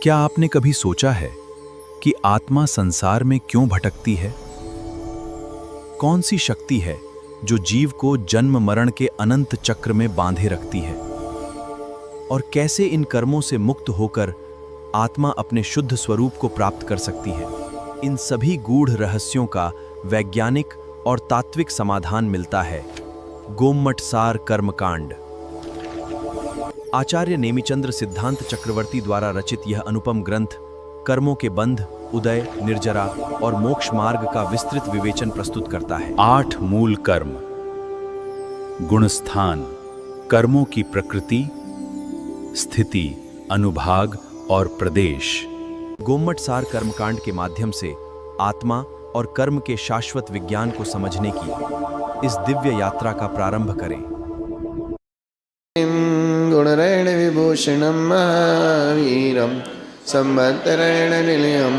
क्या आपने कभी सोचा है कि आत्मा संसार में क्यों भटकती है? कौन सी शक्ति है जो जीव को जन्म मरण के अनंत चक्र में बांधे रखती है? और कैसे इन कर्मों से मुक्त होकर आत्मा अपने शुद्ध स्वरूप को प्राप्त कर सकती है? इन सभी गूढ़ रहस्यों का वैज्ञानिक और तात्विक समाधान मिलता है गोमटसार कर्मकांड। आचार्य नेमिचंद्र सिद्धांत चक्रवर्ती द्वारा रचित यह अनुपम ग्रंथ कर्मों के बंध, उदय, निर्जरा और मोक्ष मार्ग का विस्तृत विवेचन प्रस्तुत करता है। 8 मूल कर्म, गुणस्थान, कर्मों की प्रकृति, स्थिति, अनुभाग और प्रदेश। गोमटसार कर्मकांड के माध्यम से आत्मा और कर्म के शाश्वत विज्ञान को समझने की इस दिव्य यात्रा का प्रारंभ करें। गुणरेण विभूषणं महावीरं संवत्सरेण निलयं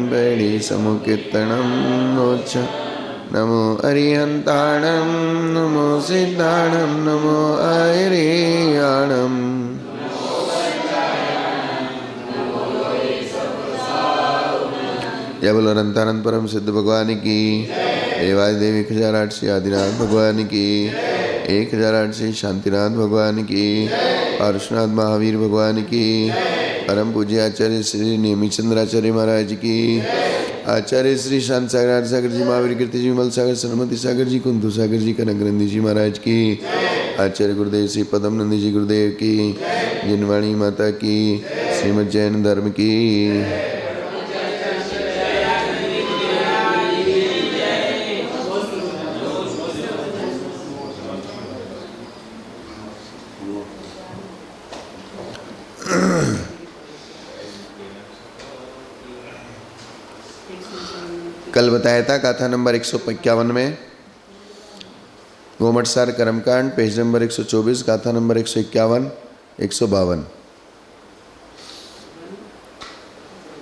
वैरी समुकीर्तनं मोक्ष। नमो अरिहन्ताणं नमो सिद्धाणं नमो अरियाणं। जय बोलो अनंतानंद परम सिद्ध भगवान की, देवादि देवी 1008 श्री आदिनाथ भगवान की, 1008 श्री शांतिनाथ भगवान की, पार्श्वनाथ महावीर भगवान की, परम पूज्य आचार्य श्री नेमिचंद्राचार्य महाराज की, आचार्य श्री शांत सागर सागर जी, महावीर कीर्ति जी, विमल सागर, सरस्वती सागर जी, कुंतु सागर जी, कनक नंदी जी महाराज की, आचार्य गुरुदेव श्री पदम नंदी जी गुरुदेव की, जिनवाणी माता की, श्रीमद जैन धर्म की। कल बताया था गाथा नंबर 151 में गोमटसार कर्मकांड, पेज नंबर 124, गाथा नंबर 151, 152।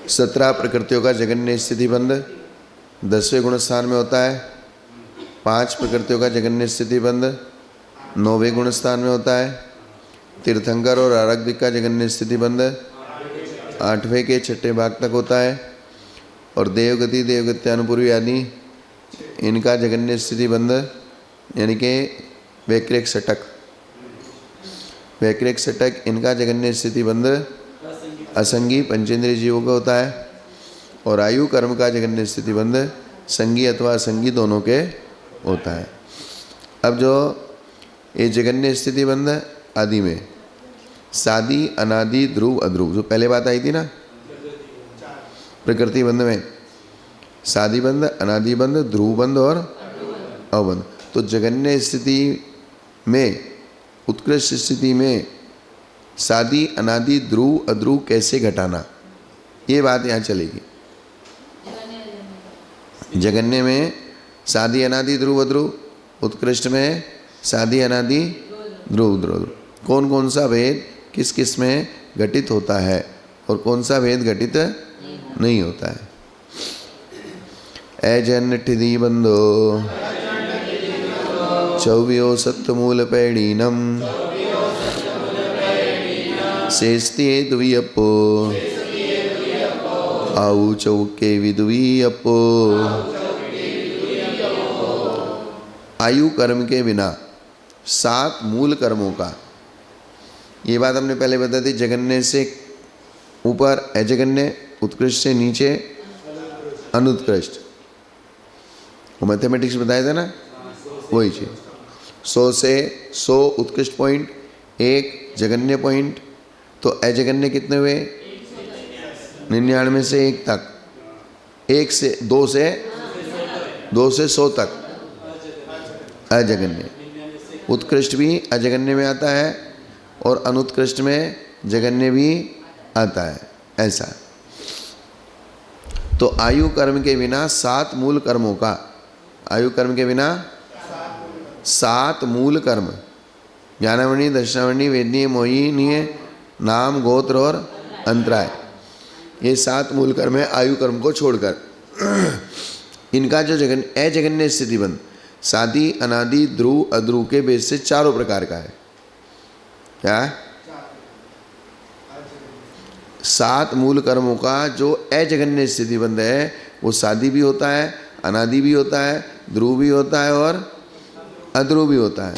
17 प्रकृतियों का जगन्य स्थिति बंध 10वें गुणस्थान में होता है। 5 प्रकृतियों का जगन्य स्थिति बंध 9वें गुणस्थान में होता है। तीर्थंकर और आराध्य का जगन्य स्थिति बंध 8वें के 6ठे भाग तक होता है। और देवगति, देवगत्यानुपूर्वी आदि इनका जगन्य स्थिति बंध यानी कि वैक्रिक षटक, वैक्रिक षटक इनका जगन्य स्थिति बंध असंगी पंचेंद्रिय जीवों का होता है। और आयु कर्म का जगन्य स्थिति बंध संगी अथवा असंगी दोनों के होता है। अब जो ये जगन्य स्थिति बंध आदि में सादी, अनादि, ध्रुव, अध्रुव, जो पहले बात आई थी ना प्रकृति बंध में, सादी बंध, अनादि बंध, ध्रुव बंध और अवबंध। तो जगन्य स्थिति में, उत्कृष्ट स्थिति में सादी, अनादि, ध्रुव, अध्रुव कैसे घटाना, ये बात यहाँ चलेगी। जगन्य में सादी, अनादि, ध्रुव, अध्रुव, उत्कृष्ट में सादी, अनादि, ध्रुव, ध्रुव। कौन कौन सा भेद किस किस में घटित होता है और कौन सा भेद घटित नहीं होता है। ऐजन्नठिदी बंधो चौव्यो सत्तमूल पैड़ीनम शेस्तिये दुवियप्पो आऊ चौके विदुवियप्पो। आयु कर्म के बिना 7 मूल कर्मों का, ये बात हमने पहले बता दी। जगन्य से ऊपर अजगन्य, उत्कृष्ट से नीचे अनुत्कृष्ट, वो मैथमेटिक्स बताया था ना, वही चीज। 100 से 100 उत्कृष्ट पॉइंट, 1 जगन्य पॉइंट, तो अजगन्य कितने हुए? 99 से 1 तक, 1 से 2 से 100 तक अजगन्य। उत्कृष्ट भी अजगन्य में आता है और अनुत्कृष्ट में जगन्य भी आता है, ऐसा। तो आयु कर्म के बिना 7 मूल कर्मों का, आयु कर्म के बिना 7 मूल कर्म, ज्ञानावणी, दर्शनावणी, वेदनीय, मोहिनीय, नाम, गोत्र और अंतराय, ये 7 मूल कर्म है आयु कर्म को छोड़कर। इनका जो अजगन्य स्थिति बंध सादी, अनादि, ध्रुव, अध्रुव के बेस से 4 प्रकार का है। क्या? सात मूल कर्मों का जो अजगन्य स्थिति बंध है वो सादी भी होता है, अनादि भी होता है, ध्रुव भी होता है और अध्रुव भी होता है।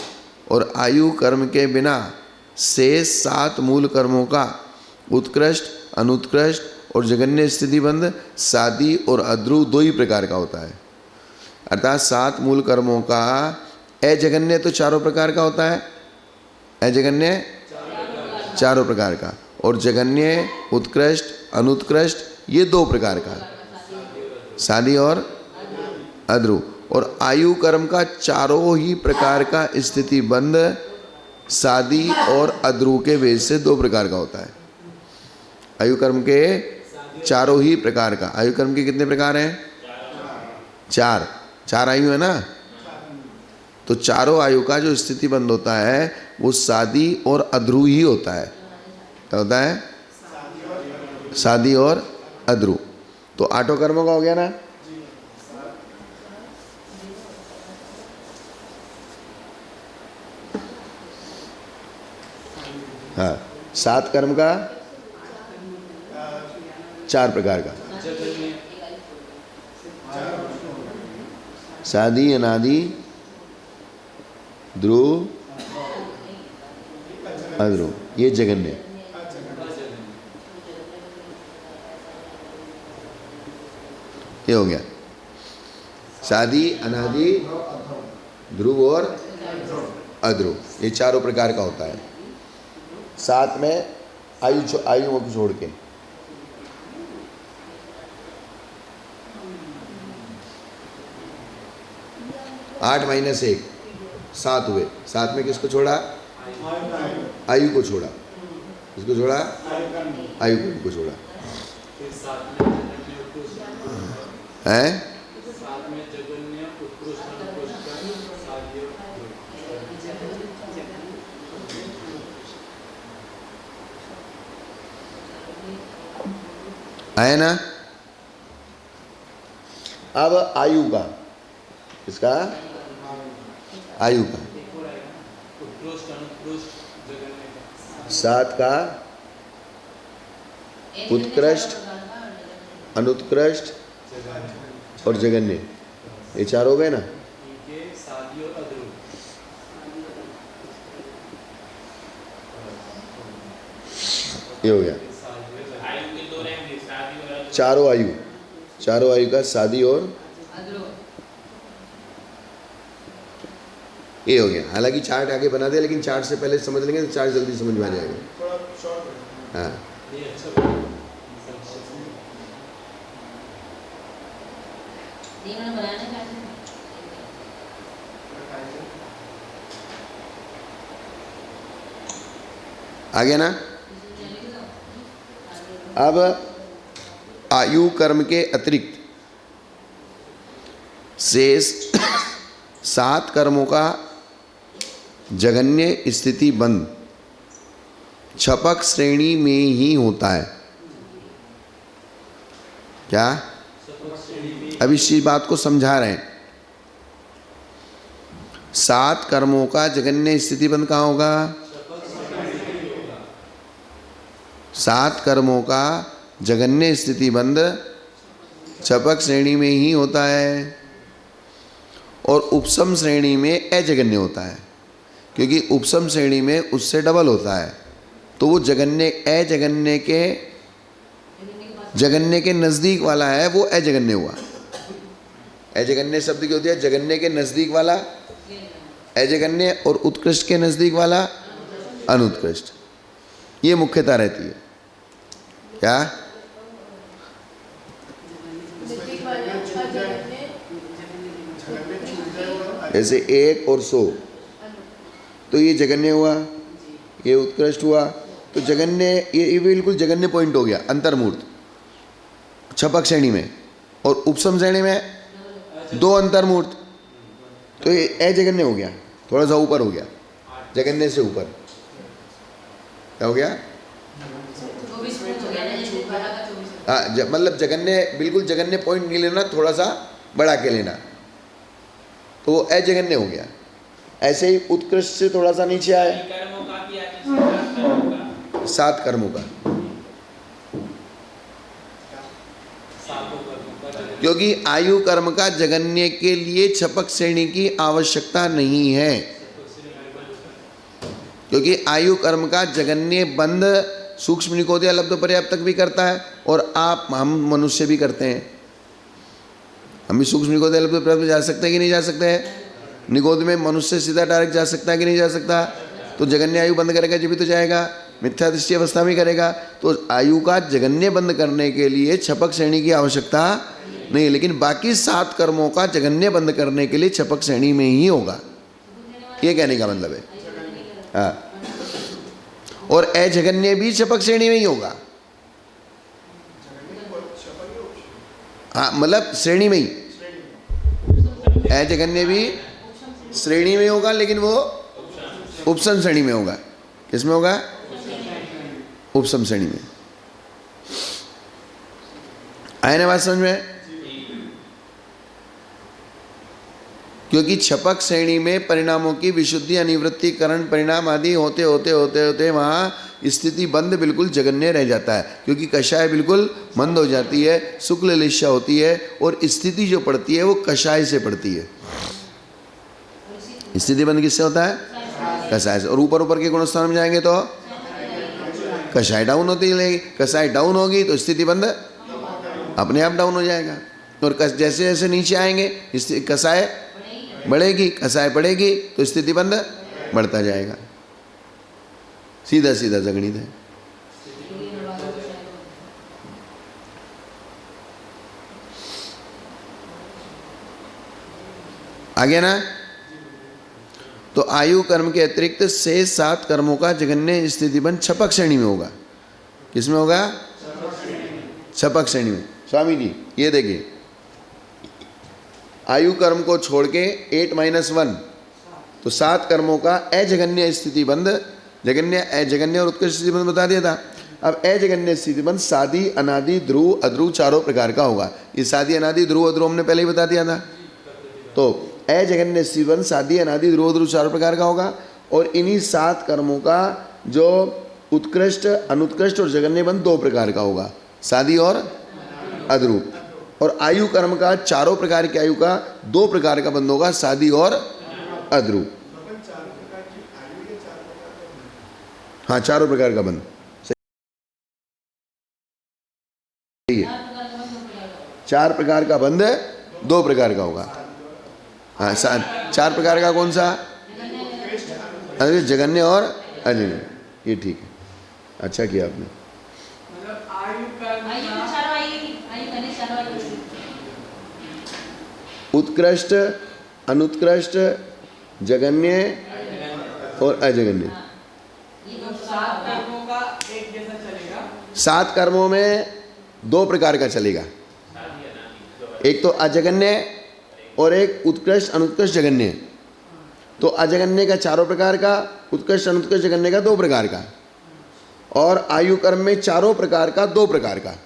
और आयु कर्म के बिना शेष सात मूल कर्मों का उत्कृष्ट, अनुत्कृष्ट और जगन्य स्थिति बंध सादी और अध्रुव दो ही प्रकार का होता है। अर्थात सात मूल कर्मों का अजगन्य तो चारों प्रकार का होता है, अजगन्य चारों प्रकार का, और जगन्य, उत्कृष्ट, अनुत्कृष्ट ये दो प्रकार का, सादी और अध्रुव। और आयु कर्म का चारों ही प्रकार का स्थिति बंध सादी और अध्रुव के भेद से दो प्रकार का होता है। आयु कर्म के चारों ही प्रकार का, आयु कर्म के कितने प्रकार हैं? चार, चार आयु है ना। तो चारों आयु का जो स्थिति बंध होता है वो सादी और अध्रुव ही होता है। क्या होता है? सादी और अध्रुव। तो आठों कर्मों का हो गया ना। हाँ, सात कर्म का चार प्रकार का, सादी, अनादि, ध्रुव, अध्रुव, ये जगन्य। ये हो गया सादी, अनादि, ध्रुव और अध्रुव, ये चारों प्रकार का होता है। साथ में आयुओं को छोड़ के। आठ माइनस एक, सात हुए। सात में किसको छोड़ा? आयु को छोड़ा। किसको छोड़ा? आयु को छोड़ा है। है ना। अब आयु का, इसका आयु का सात का उत्कृष्ट, अनुत्कृष्ट और जगन्य, ये चार हो गए ना। ये हो गया चारों आयु, चारों आयु का सादी और ये हो गया। हालांकि चार्ट आगे बना दिया, लेकिन चार्ट से पहले समझ लेंगे तो चार्ट जल्दी समझ में आ जाएगा। हाँ, आ गया ना। अब आयु कर्म के अतिरिक्त शेष सात कर्मों का जगन्य स्थिति बंध छपक श्रेणी में ही होता है। क्या? अब इस बात को समझा रहे हैं। सात कर्मों का जगन्य स्थिति बंध कहाँ होगा? सात कर्मों का जगन्य स्थिति बंध छपक श्रेणी में ही होता है और उपसम श्रेणी में अजगन्य होता है, क्योंकि उपसम श्रेणी में उससे डबल होता है। तो वो जगन्य जगन्य के नज़दीक वाला है, वो अजगन्य हुआ। अजगन्य शब्द क्या होती है? जगन्य के नज़दीक वाला अजगन्य और उत्कृष्ट के नज़दीक वाला अनुत्कृष्ट, ये मुख्यता रहती है। क्या? जैसे 1 और 100, तो ये जगन्य हुआ, ये उत्कृष्ट हुआ। तो जगन्य, ये बिल्कुल जगन्य पॉइंट हो गया अंतर्मूर्त छपक श्रेणी में, और उपसम श्रेणी में दो अंतर्मूर्त, तो ये अजगन्य हो गया, थोड़ा सा ऊपर हो गया, जगन्य से ऊपर। क्या हो गया? हाँ, मतलब जगन्य, बिल्कुल जगन्य पॉइंट नहीं लेना, थोड़ा सा बढ़ा के लेना, तो वो अजगन्य हो गया। ऐसे ही उत्कृष्ट से थोड़ा सा नीचे आए, सात कर्मों का। क्योंकि आयु कर्म का जगन्य के लिए छपक श्रेणी की आवश्यकता नहीं है, क्योंकि आयु कर्म का जगन्य बंध सूक्ष्म निकोदय लब्ध पर्याप्त तक भी करता है, और हम मनुष्य भी करते हैं। हम भी सूक्ष्म निकोदय लब्ध पर्याप्त जा सकते हैं कि नहीं जा सकते हैं? निकोद में मनुष्य सीधा डायरेक्ट जा सकता है कि नहीं जा सकता? तो जगन्य आयु बंद करेगा जब भी तो जाएगा, मिथ्या दृष्टि अवस्था में करेगा। तो आयु का जगन्य बंद करने के लिए छपक श्रेणी की आवश्यकता नहीं, लेकिन बाकी 7 कर्मों का जगन्य बंद करने के लिए छपक श्रेणी में ही होगा, ये कहने का मतलब है। हाँ, और अजगन्य भी छपक श्रेणी में ही होगा। हाँ, मतलब श्रेणी में ही, अजगन्य भी श्रेणी में होगा, लेकिन वो उपसम श्रेणी में होगा। किसमें होगा? उपसम श्रेणी में। आया ना बात समझ में? क्योंकि छपक श्रेणी में परिणामों की विशुद्धि, अनिवृत्तिकरण परिणाम आदि होते होते होते होते वहाँ स्थिति बंद बिल्कुल जगन्य रह जाता है, क्योंकि कषाय बिल्कुल मंद हो जाती है, शुक्ल लिशा होती है, और स्थिति जो पड़ती है वो कषाय से पड़ती है। स्थिति बंद किससे होता है? कषाय से। और ऊपर ऊपर के गुणस्थान में जाएंगे तो कषाय डाउन होती है, कषाय डाउन होगी तो स्थिति बंद अपने आप डाउन हो जाएगा। और जैसे जैसे नीचे आएंगे कषाय बढ़ेगी, कषाय बढ़ेगी तो स्थिति बंद बढ़ता जाएगा। सीधा सीधा जगणित है। आ गया ना? तो आयु कर्म के अतिरिक्त शेष 7 कर्मों का जगन्य स्थिति बंद छपक श्रेणी में होगा। किसमें होगा? छपक श्रेणी में। स्वामी जी ये देखिए, आयु कर्म को छोड़ के 8-1 तो 7 कर्मों का अजगन्य स्थिति बंद, जगन्य, अजगन्य और उत्कृष्ट स्थिति बंद बता दिया था। अब अजगन्य स्थिति बंद सादी, अनादि, ध्रुव, अध्रुव चारों प्रकार का होगा। ये सादी, अनादि, ध्रुव, अध्रुव हमने पहले ही बता दिया था। तो अजगन्य स्थिति बंद सादी, अनादि, ध्रुव, अध्रुव चारों प्रकार का होगा। और इन्हीं 7 कर्मों का जो उत्कृष्ट, अनुत्कृष्ट और जगन्य बंद 2 प्रकार का होगा, सादी और अध्रुव। और आयु कर्म का चारों प्रकार की आयु का 2 प्रकार का बंद होगा, सादी और अध्रुव। हाँ, चारों प्रकार का बंद सही है। 4 प्रकार का बंद 2 प्रकार का होगा। हाँ, 4 प्रकार का कौन सा? जगन्य और अजगन्य। ये ठीक है, अच्छा किया आपने। उत्कृष्ट, अनुत्कृष्ट, जगन्य और अजगन्य। 7 कर्मों में 2 प्रकार का चलेगा, एक तो अजगन्य और एक उत्कृष्ट, अनुत्कृष्ट, जगन्य। तो अजगन्य का 4 प्रकार का, उत्कृष्ट, अनुत्कृष्ट, जगन्य का 2 प्रकार का। और आयु कर्म में 4 प्रकार का 2 प्रकार का।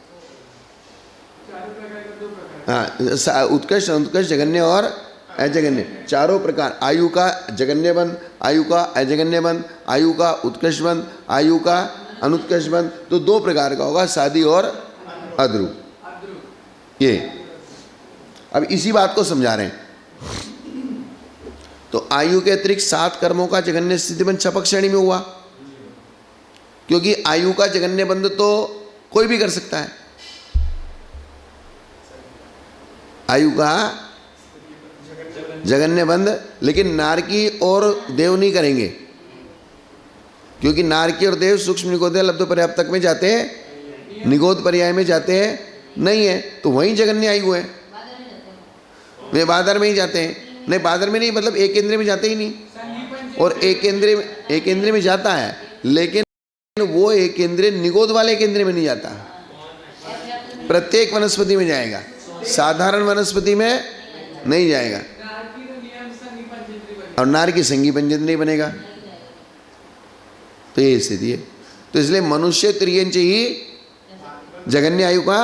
हाँ, उत्कृष्ट, अनुत्कृष्ट, जगन्य और अजगन्य चारों प्रकार। आयु का जगन्य बंद, आयु का अजगन्य बंद, आयु का उत्कृष्ट बंद, आयु का अनुत्कृष्ट बंद, तो 2 प्रकार का होगा, सादी और अध्रुव। ये अब इसी बात को समझा रहे हैं। तो आयु के अतिरिक्त 7 कर्मों का जगन्य स्थिति बंद छपक श्रेणी में हुआ, क्योंकि आयु का जगन्य बंद तो कोई भी कर सकता है। आयु का जगन्य बंद, लेकिन नारकी और देव नहीं करेंगे, क्योंकि नारकी और देव सूक्ष्म निगोद लब्ध पर्याप्तक में जाते हैं, निगोद पर्याय में जाते हैं नहीं है, तो वहीं जगन्य आयु है। वे बादर में ही जाते हैं। नहीं, बादर में नहीं, मतलब एक केंद्र में जाते ही नहीं। और एक केंद्र में जाता है, लेकिन वो एक केंद्र निगोद वाले केंद्र में नहीं जाता, प्रत्येक वनस्पति में जाएगा, साधारण वनस्पति में नहीं जाएगा। और नार की संगी पंचेंद्र नहीं बनेगा। तो ये स्थिति है। तो इसलिए मनुष्य त्रियंच ही जगन्य आयु का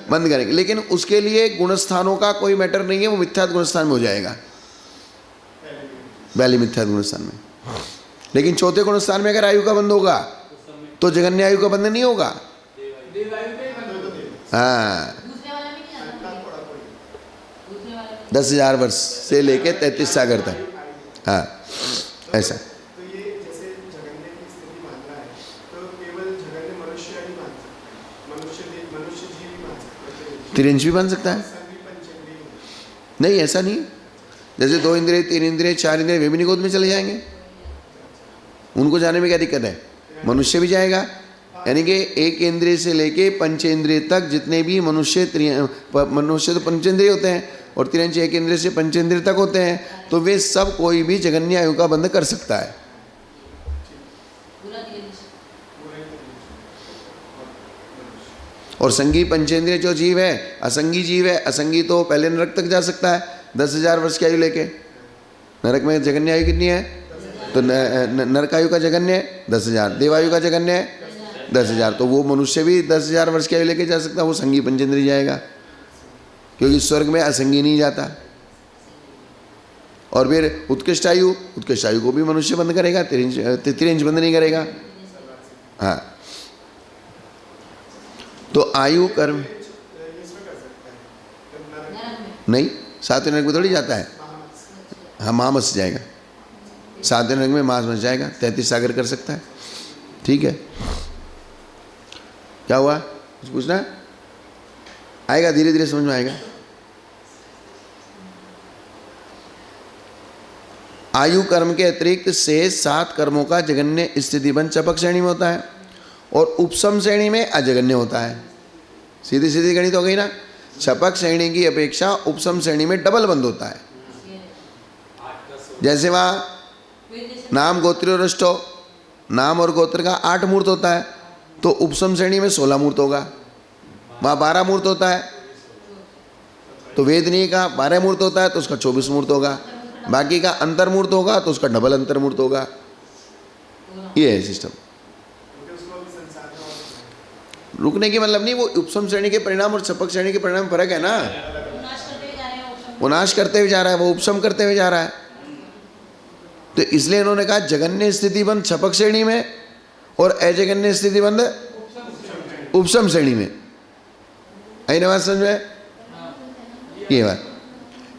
बंद करेंगे, लेकिन उसके लिए गुणस्थानों का कोई मैटर नहीं है, वो मिथ्यात्व गुणस्थान में हो जाएगा, पहले मिथ्यात्व गुणस्थान में। लेकिन चौथे गुणस्थान में अगर आयु का बंद होगा तो जगन्य आयु का बंध नहीं होगा। हाँ, 10,000 वर्ष से लेके 33 सागर तक। हाँ ऐसा। तो ये जैसे जगन्य की स्थिति मान रहा है, तो केवल जगन्य मनुष्य नहीं मान सकता, मनुष्य जीव ही मान सकता है, तिरंज भी बन सकता है। सभी पंचेंद्रिय नहीं ऐसा नहीं, जैसे 2 इंद्रिय 3 इंद्रिय 4 इंद्रिय वे भी निगोद में चले जाएंगे, उनको जाने में क्या दिक्कत है। मनुष्य भी जाएगा, यानी कि 1 इंद्रिय से लेके पंचेंद्रिय तक जितने भी मनुष्य तो पंचेंद्रिय होते हैं और तिरंज 1 इंद्रिय से पंचेंद्रिय तक होते हैं, तो वे सब कोई भी जगन्य आयु का बंध कर सकता है। और संगी पंचेंद्रिय जो जीव है, असंगी जीव है, असंगी तो पहले नरक तक जा सकता है 10,000 वर्ष की आयु लेके। नरक में जगन्य आयु कितनी है, तो नरक आयु का जगन्य है 10,000, देवायु का जगन्य है 10,000, तो वो मनुष्य भी 10,000 वर्ष की आयु लेके जा सकता है, वो संगी पंचेंद्रिय जाएगा, क्योंकि स्वर्ग में असंगी नहीं जाता। और फिर उत्कृष्ट आयु को भी मनुष्य बंद करेगा, तिरंज बंद नहीं करेगा। हाँ तो आयु कर्म नहीं, 7 नरक में थोड़ी जाता है। हाँ महामस जाएगा, 7 नरक में मास मच जाएगा, 33 सागर कर सकता है। ठीक है, क्या हुआ, कुछ पूछना है? आएगा, धीरे धीरे समझ में आएगा। आयु कर्म के अतिरिक्त से 7 कर्मों का जगन्य स्थिति बंध चपक श्रेणी में होता है और उपसम श्रेणी में अजगन्य होता है। सीधी सीधी गणित हो गई ना। चपक श्रेणी की अपेक्षा उपसम श्रेणी में डबल बंध होता है। जैसे वहाँ नाम गोत्र और अष्टो, नाम और गोत्र का 8 मूर्त होता है, तो उपसम श्रेणी में 16 मूर्त होगा। वहाँ 12 मूर्त होता है, तो वेदनीय का 12 मूर्त होता है तो उसका 24 मूर्त होगा। बाकी का अंतर्मूर्त होगा तो उसका डबल अंतर्मूर्त होगा। ये है सिस्टम। रुकने की मतलब नहीं, वो उपसम श्रेणी के परिणाम और चपक श्रेणी के परिणाम फर्क है ना। वो नाश करते हुए जा रहा है, वो उपसम करते हुए जा रहा है। तो इसलिए इन्होंने कहा जगन्य स्थिति बंद चपक श्रेणी में और अजगन्य स्थिति बंद उपसम श्रेणी में। आई ना बात समझ में? ये बात।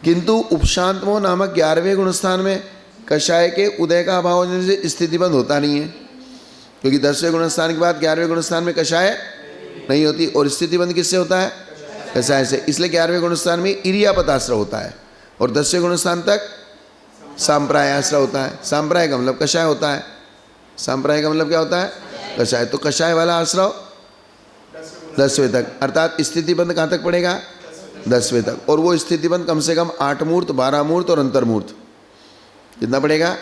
किंतु उपशांत मोह नामक 11वें गुणस्थान में कषाय के उदय का अभाव होने से स्थिति बंद होता नहीं है, क्योंकि 10वें गुणस्थान के बाद 11वें गुणस्थान में कषाय नहीं होती। और स्थिति बंद किससे होता है? कषाय से। इसलिए 11वें गुणस्थान में इरियापत आश्रय होता है और 10वें गुणस्थान तक सांप्राय आश्रय होता है। सांप्राय का मतलब कषाय होता है। सांप्राय का मतलब क्या होता है? कषाय। तो कषाय वाला आश्रय 10वें तक, अर्थात स्थिति बंद कहाँ तक पड़ेगा? 10वें तक। और वो स्थिति बंद कम से कम 8 मूर्त, 12 मूर्त और अंतर्मूर्त। कितना पड़ेगा?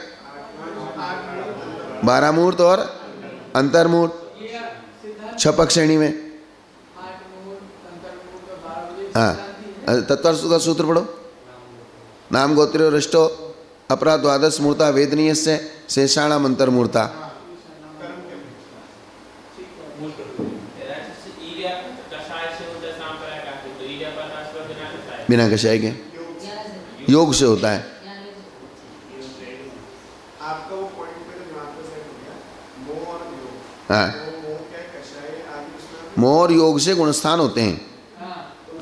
12 मूर्त और अंतर्मूर्त छपक श्रेणी में। हाँ, तत्व का सूत्र पढ़ो। नाम गोत्र और अष्टो अपरा द्वादश मूर्ता वेदनीय से शेषाणाम अंतर्मूर्ता। बिना कषाय के योग से होता है। आपका वो पॉइंट पे तो दिमाग में सेट हो गया, मोह और योग। हाँ, मोह क्या है, कषाय आदि उसमें मोह और योग से गुणस्थान होते हैं।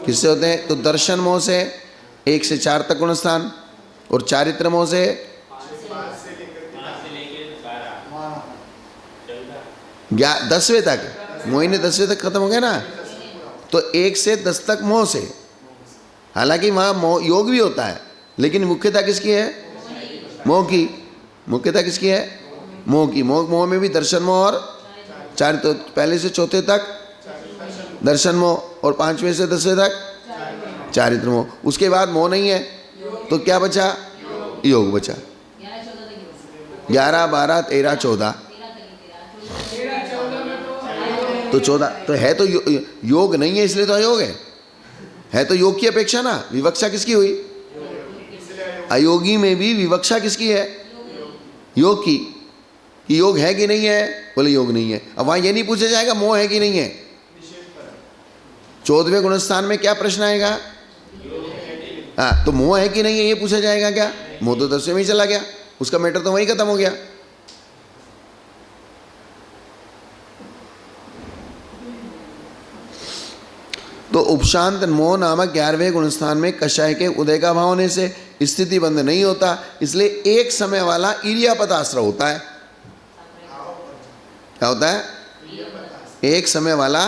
किससे होते हैं? तो दर्शन मोह से 1 से 4 तक गुणस्थान, और चारित्र मोह से 10वें तक। मोहिनी 10वें तक खत्म हो गया ना, तो 1 से 10 तक मोह से। हालांकि वहाँ योग भी होता है, लेकिन मुख्यता किसकी है? मोह की। मुख्यता किसकी है? मोह की। मोह में भी दर्शन मोह और चारित्र, तो पहले से चौथे तक दर्शन मोह और 5वें से 10वें तक चारित्र मोह। उसके बाद मोह नहीं है तो क्या बचा? योग बचा। 11, 12, 13, 14। तो 14 तो है, तो योग नहीं है इसलिए तो अयोग है तो योग की अपेक्षा ना। विवक्षा किसकी हुई? अयोगी में भी विवक्षा किसकी है? योग की। कि योग है कि नहीं है? बोले योग नहीं है। अब वहां ये नहीं पूछा जाएगा मोह है कि नहीं है। 14वें गुणस्थान में क्या प्रश्न आएगा? हाँ, तो मोह है कि नहीं है ये पूछा जाएगा क्या? मोह तो 10वें में ही चला गया, उसका मैटर तो वहीं खत्म हो गया। तो उपशांत मोह नामक 11वें गुणस्थान में कषाय के उदय का भाव होने से स्थिति बंध नहीं होता, इसलिए एक समय वाला इरियापत आश्रय होता है। क्या होता है? एक समय वाला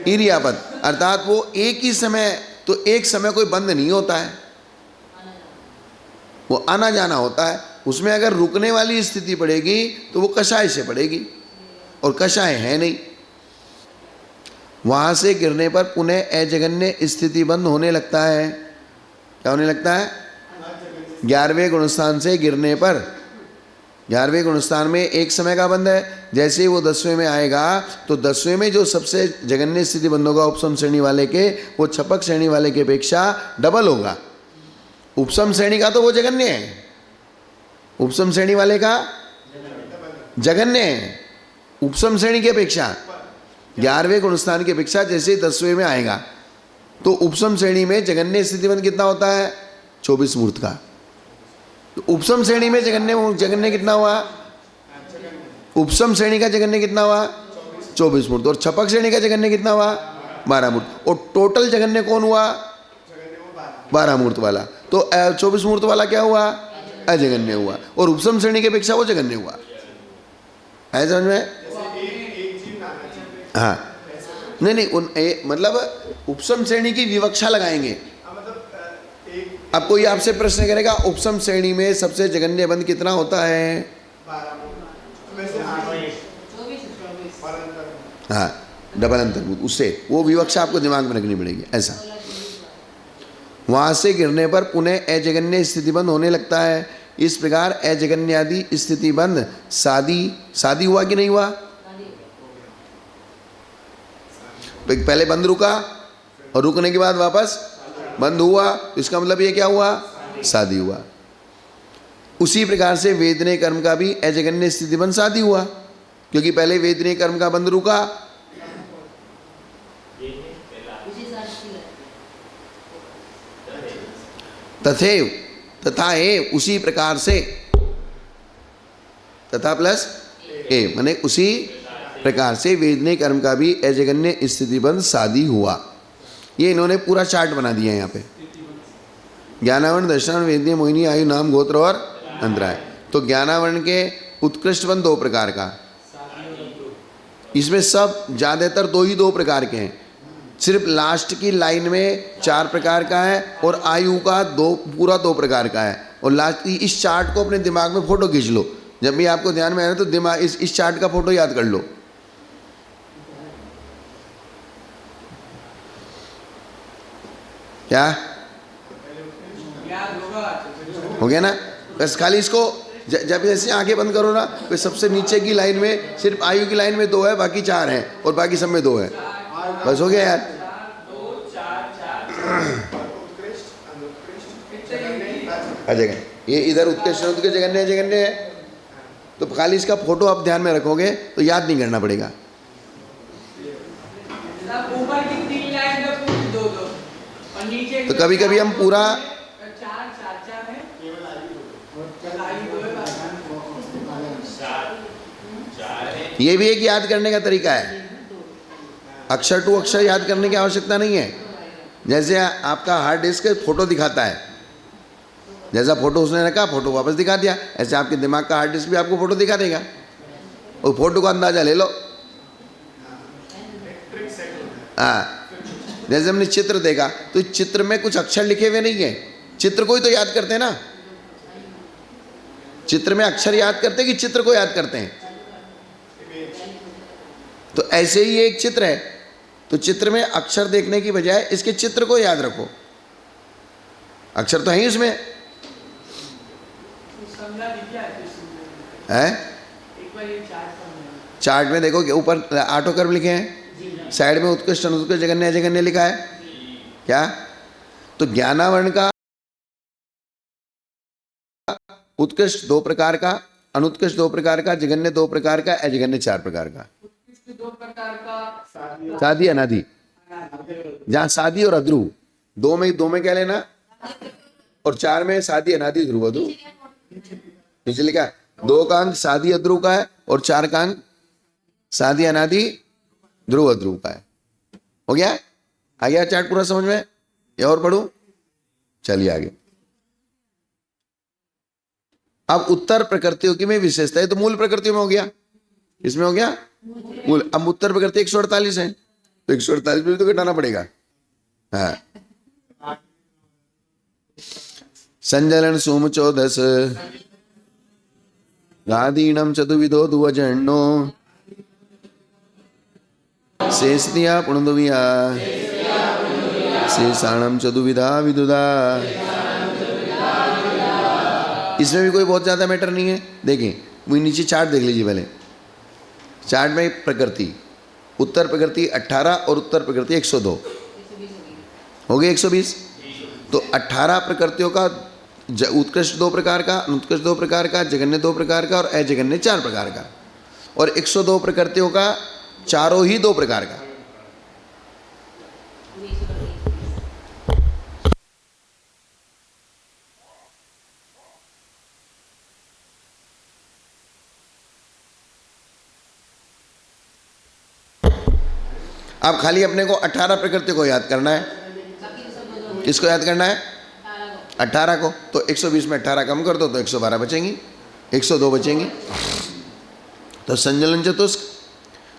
इरियापत, अर्थात वो एक ही समय, तो एक समय कोई बंद नहीं होता है, वो आना जाना होता है। उसमें अगर रुकने वाली स्थिति पड़ेगी तो वो कषाय से पड़ेगी, और कषाय है नहीं। वहां से गिरने पर पुनः अजगन्य स्थिति बंद होने लगता है। क्या होने लगता है? 11वें गुणस्थान से गिरने पर, 11वें गुणस्थान में एक समय का बंध है, जैसे ही वो 10वें में आएगा तो 10वें में जो सबसे जगन्य स्थिति बंद होगा उपसम श्रेणी वाले के, वो छपक श्रेणी वाले के अपेक्षा डबल होगा। उपसम श्रेणी का तो वो जगन्य है, उपसम श्रेणी वाले का जगन्य है। उपसम श्रेणी की अपेक्षा 11वें गुणस्थान की अपेक्षा जैसे 10वें में आएगा तो उपसम श्रेणी में जगन्य स्थितिबंध कितना होता है? 24 मूर्त का। तो उपसम श्रेणी में जगन्य कितना हुआ? उपसम श्रेणी का जगन्य कितना हुआ? 24 मूर्त। और छपक श्रेणी का जगन्य कितना हुआ? 12 मूर्त। और टोटल जगन्य कौन हुआ? 12 मूर्त वाला। तो 24 मूर्त वाला क्या हुआ? अजगन्य हुआ। और उपसम श्रेणी की अपेक्षा वो जगन्य हुआ। है समझ में? हाँ, नहीं, मतलब उपसम श्रेणी की विवक्षा लगाएंगे। अब कोई आपसे प्रश्न करेगा उपसम श्रेणी में सबसे जगन्य बंध कितना होता है? हाँ, डबल अंतर्भूत, उससे वो विवक्षा आपको दिमाग में रखनी पड़ेगी। ऐसा वहां से गिरने पर पुनः अजगन्य स्थिति बंद होने लगता है। इस प्रकार अजगन्यादि स्थिति बंद शादी हुआ कि नहीं हुआ? पहले बंद रुका और रुकने के बाद वापस बंद हुआ, इसका मतलब ये क्या हुआ? शादी हुआ। उसी प्रकार से वेदनीय कर्म का भी अजगन्य स्थिति बंद शादी हुआ, क्योंकि पहले वेदनीय कर्म का बंद रुका। तथैव, तथा एव, उसी प्रकार से, तथा प्लस ए माने उसी प्रकार से वेदनीय कर्म का भी अजगन्य स्थिति बंद शादी हुआ। ये इन्होंने पूरा चार्ट बना दिया यहाँ पे। ज्ञानावरण, दर्शनावरण, वेदनीय, मोहिनी, आयु, नाम, गोत्र और अंतराय। तो ज्ञानावरण के उत्कृष्ट बंद 2 प्रकार का, इसमें सब ज्यादातर 2 प्रकार के हैं। सिर्फ लास्ट की लाइन में 4 प्रकार का है, और आयु का पूरा 2 प्रकार का है। और लास्ट इस चार्ट को अपने दिमाग में फोटो खींच लो, जब भी आपको ध्यान में आए तो दिमाग इस चार्ट का फोटो याद कर लो। क्या हो गया ना? बस खाली इसको जब ऐसे आंखें बंद करो ना, तो सबसे नीचे की लाइन में सिर्फ आयु की लाइन में 2 है, बाकी 4 हैं, और बाकी सब में 2 है। बस हो गया यार। आ जाएगा ये इधर उत्कृष्ट जगन्य है, तो खाली इसका फोटो आप ध्यान में रखोगे तो याद नहीं करना पड़ेगा। तो कभी कभी हम पूरा ये भी एक याद करने का तरीका है। अक्षर टू अक्षर याद करने की आवश्यकता नहीं है। जैसे आपका हार्ड डिस्क फोटो दिखाता है, जैसा फोटो उसने रखा फोटो वापस दिखा दिया, ऐसे आपके दिमाग का हार्ड डिस्क भी आपको फोटो दिखा देगा। और फोटो का अंदाजा ले लो। हाँ, जैसे हमने चित्र देखा तो चित्र में कुछ अक्षर लिखे हुए नहीं है, चित्र को ही तो याद करते हैं ना। चित्र में अक्षर याद करते हैं कि चित्र को याद करते हैं? तो ऐसे ही एक चित्र है, तो चित्र में अक्षर देखने की बजाय इसके चित्र को याद रखो। अक्षर तो है ही उसमें है। चार्ट में देखो कि ऊपर ऑटोकर्व लिखे हैं, साइड में उत्कृष्ट, अनुत्कृष्ट, जगन्य, अजगन्य लिखा है। क्या? तो ज्ञानावरण का उत्कृष्ट 2 प्रकार का, अनुत्कृष्ट 2 प्रकार का, जगन्य 2 प्रकार का, अजगन्य 4 प्रकार का। शादी अनादि, जहां शादी और अध्रुव, 2 में क्या लेना, और 4 में शादी अनादि ध्रुव अध्रुव। नीचे लिखा 2 का अंक शादी अध्रुव का है, और 4 का अंक शादी अनादि ध्रुव अध्रुव का है। हो गया? आ गया चार्ट पूरा समझ में? या और पढ़ूं? चलिए आगे। अब उत्तर प्रकृतियों की में विशेषता है, तो मूल प्रकृतियों में हो गया, इसमें हो गया मूल। अब उत्तर प्रकृति 148 है, तो 148 में भी तो घटाना पड़ेगा। हाँ, संजलन सोम 14 गादीनम चतुर्विधो दुवजन्नो शेषदिया पुणुदुविया शेषाणम चतुर्विधा विदुदा। इसमें भी कोई बहुत ज्यादा मैटर नहीं है। देखिए वो नीचे चार्ट देख लीजिए पहले। चार्ट में प्रकृति, उत्तर प्रकृति 18 और उत्तर प्रकृति 102 हो गए 120। तो 18 प्रकृतियों का उत्कृष्ट 2 प्रकार का, अनुत्कृष्ट 2 प्रकार का, जगन्य 2 प्रकार का और अजगन्य 4 प्रकार का, और 102 प्रकृतियों का चारों ही 2 प्रकार का। अब खाली अपने को 18 प्रकृति को याद करना है। किसको याद करना है? 18 को। तो 120 में 18 कम कर दो तो 112 बचेंगी, 102 बचेंगी। तो संजलन चतुष्क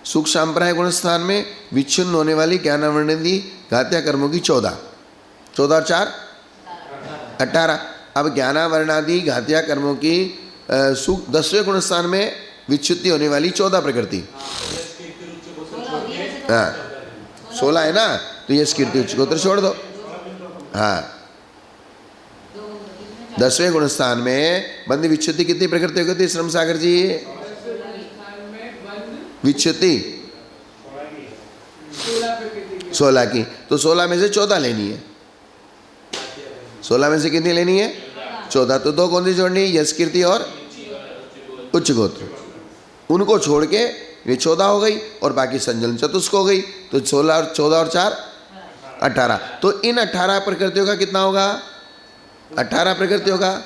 सुख सांप्राय गुण स्थान में विच्छिन्न होने वाली ज्ञानावर्णिदी घात्या कर्मों की 14 और 4 18। अब ज्ञानावर्णादि घात्या कर्मों की सुख 10वें गुण स्थान में विच्छुद्धि होने वाली 14 प्रकृति। हाँ 16 है ना, तो ये कीर्ति उच्च गोत्र छोड़ दो। हाँ 10वें गुण स्थान में बंद विच्छुद्धि कितनी प्रकृति होती? श्रम सागर जी विच्छुद्धि 16 की, तो 16 में से 14 लेनी है। 16 में से कितनी लेनी है? 14। तो 2 कौन सी जोड़नी है? यश कीर्ति और उच्च गोत्र। उनको छोड़ के ये 14 हो गई और बाकी संजलन चतुष्क हो गई। तो 16 और 14 और 4 18। तो इन 18 प्रकृतियों का कितना होगा? 18 प्रकृतियों का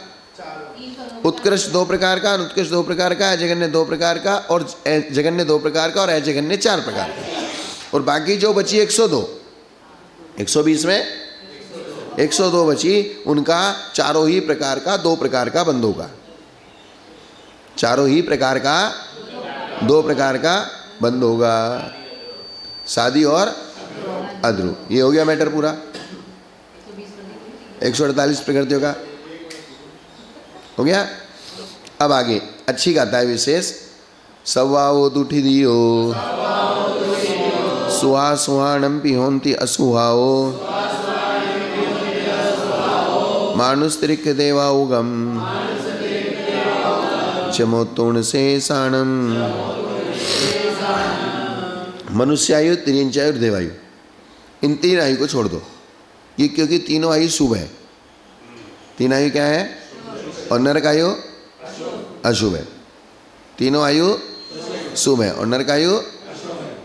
उत्कृष्ट 2 प्रकार का, अनुत्कृष्ट 2 प्रकार का, अजगन्य 2 प्रकार का और जगन्य 2 प्रकार का और अजगन्य 4 प्रकार का। और बाकी जो बची 102, 120 में 102 बची, उनका चारों ही प्रकार का 2 प्रकार का बंद होगा। चारों ही प्रकार का 2 प्रकार का बंद होगा, शादी और अध्रुव। ये हो गया मैटर पूरा 148 प्रकृतियों का हो गया। अब आगे अच्छी गाता है विशेष। सवाओ दुठी दियो सुहा सुहाणम पिहोन्ति असुहाओ मानुस्त्रिक देवाउगम चमोतुण से साणम। मनुष्यायु, तिर्यंचायु और देवायु, इन 3 आयु को छोड़ दो। ये क्योंकि तीनों आयु शुभ है। 3 आयु क्या है? और नरक आयु अशुभ है। तीनों आयु शुभ है और नरक आयु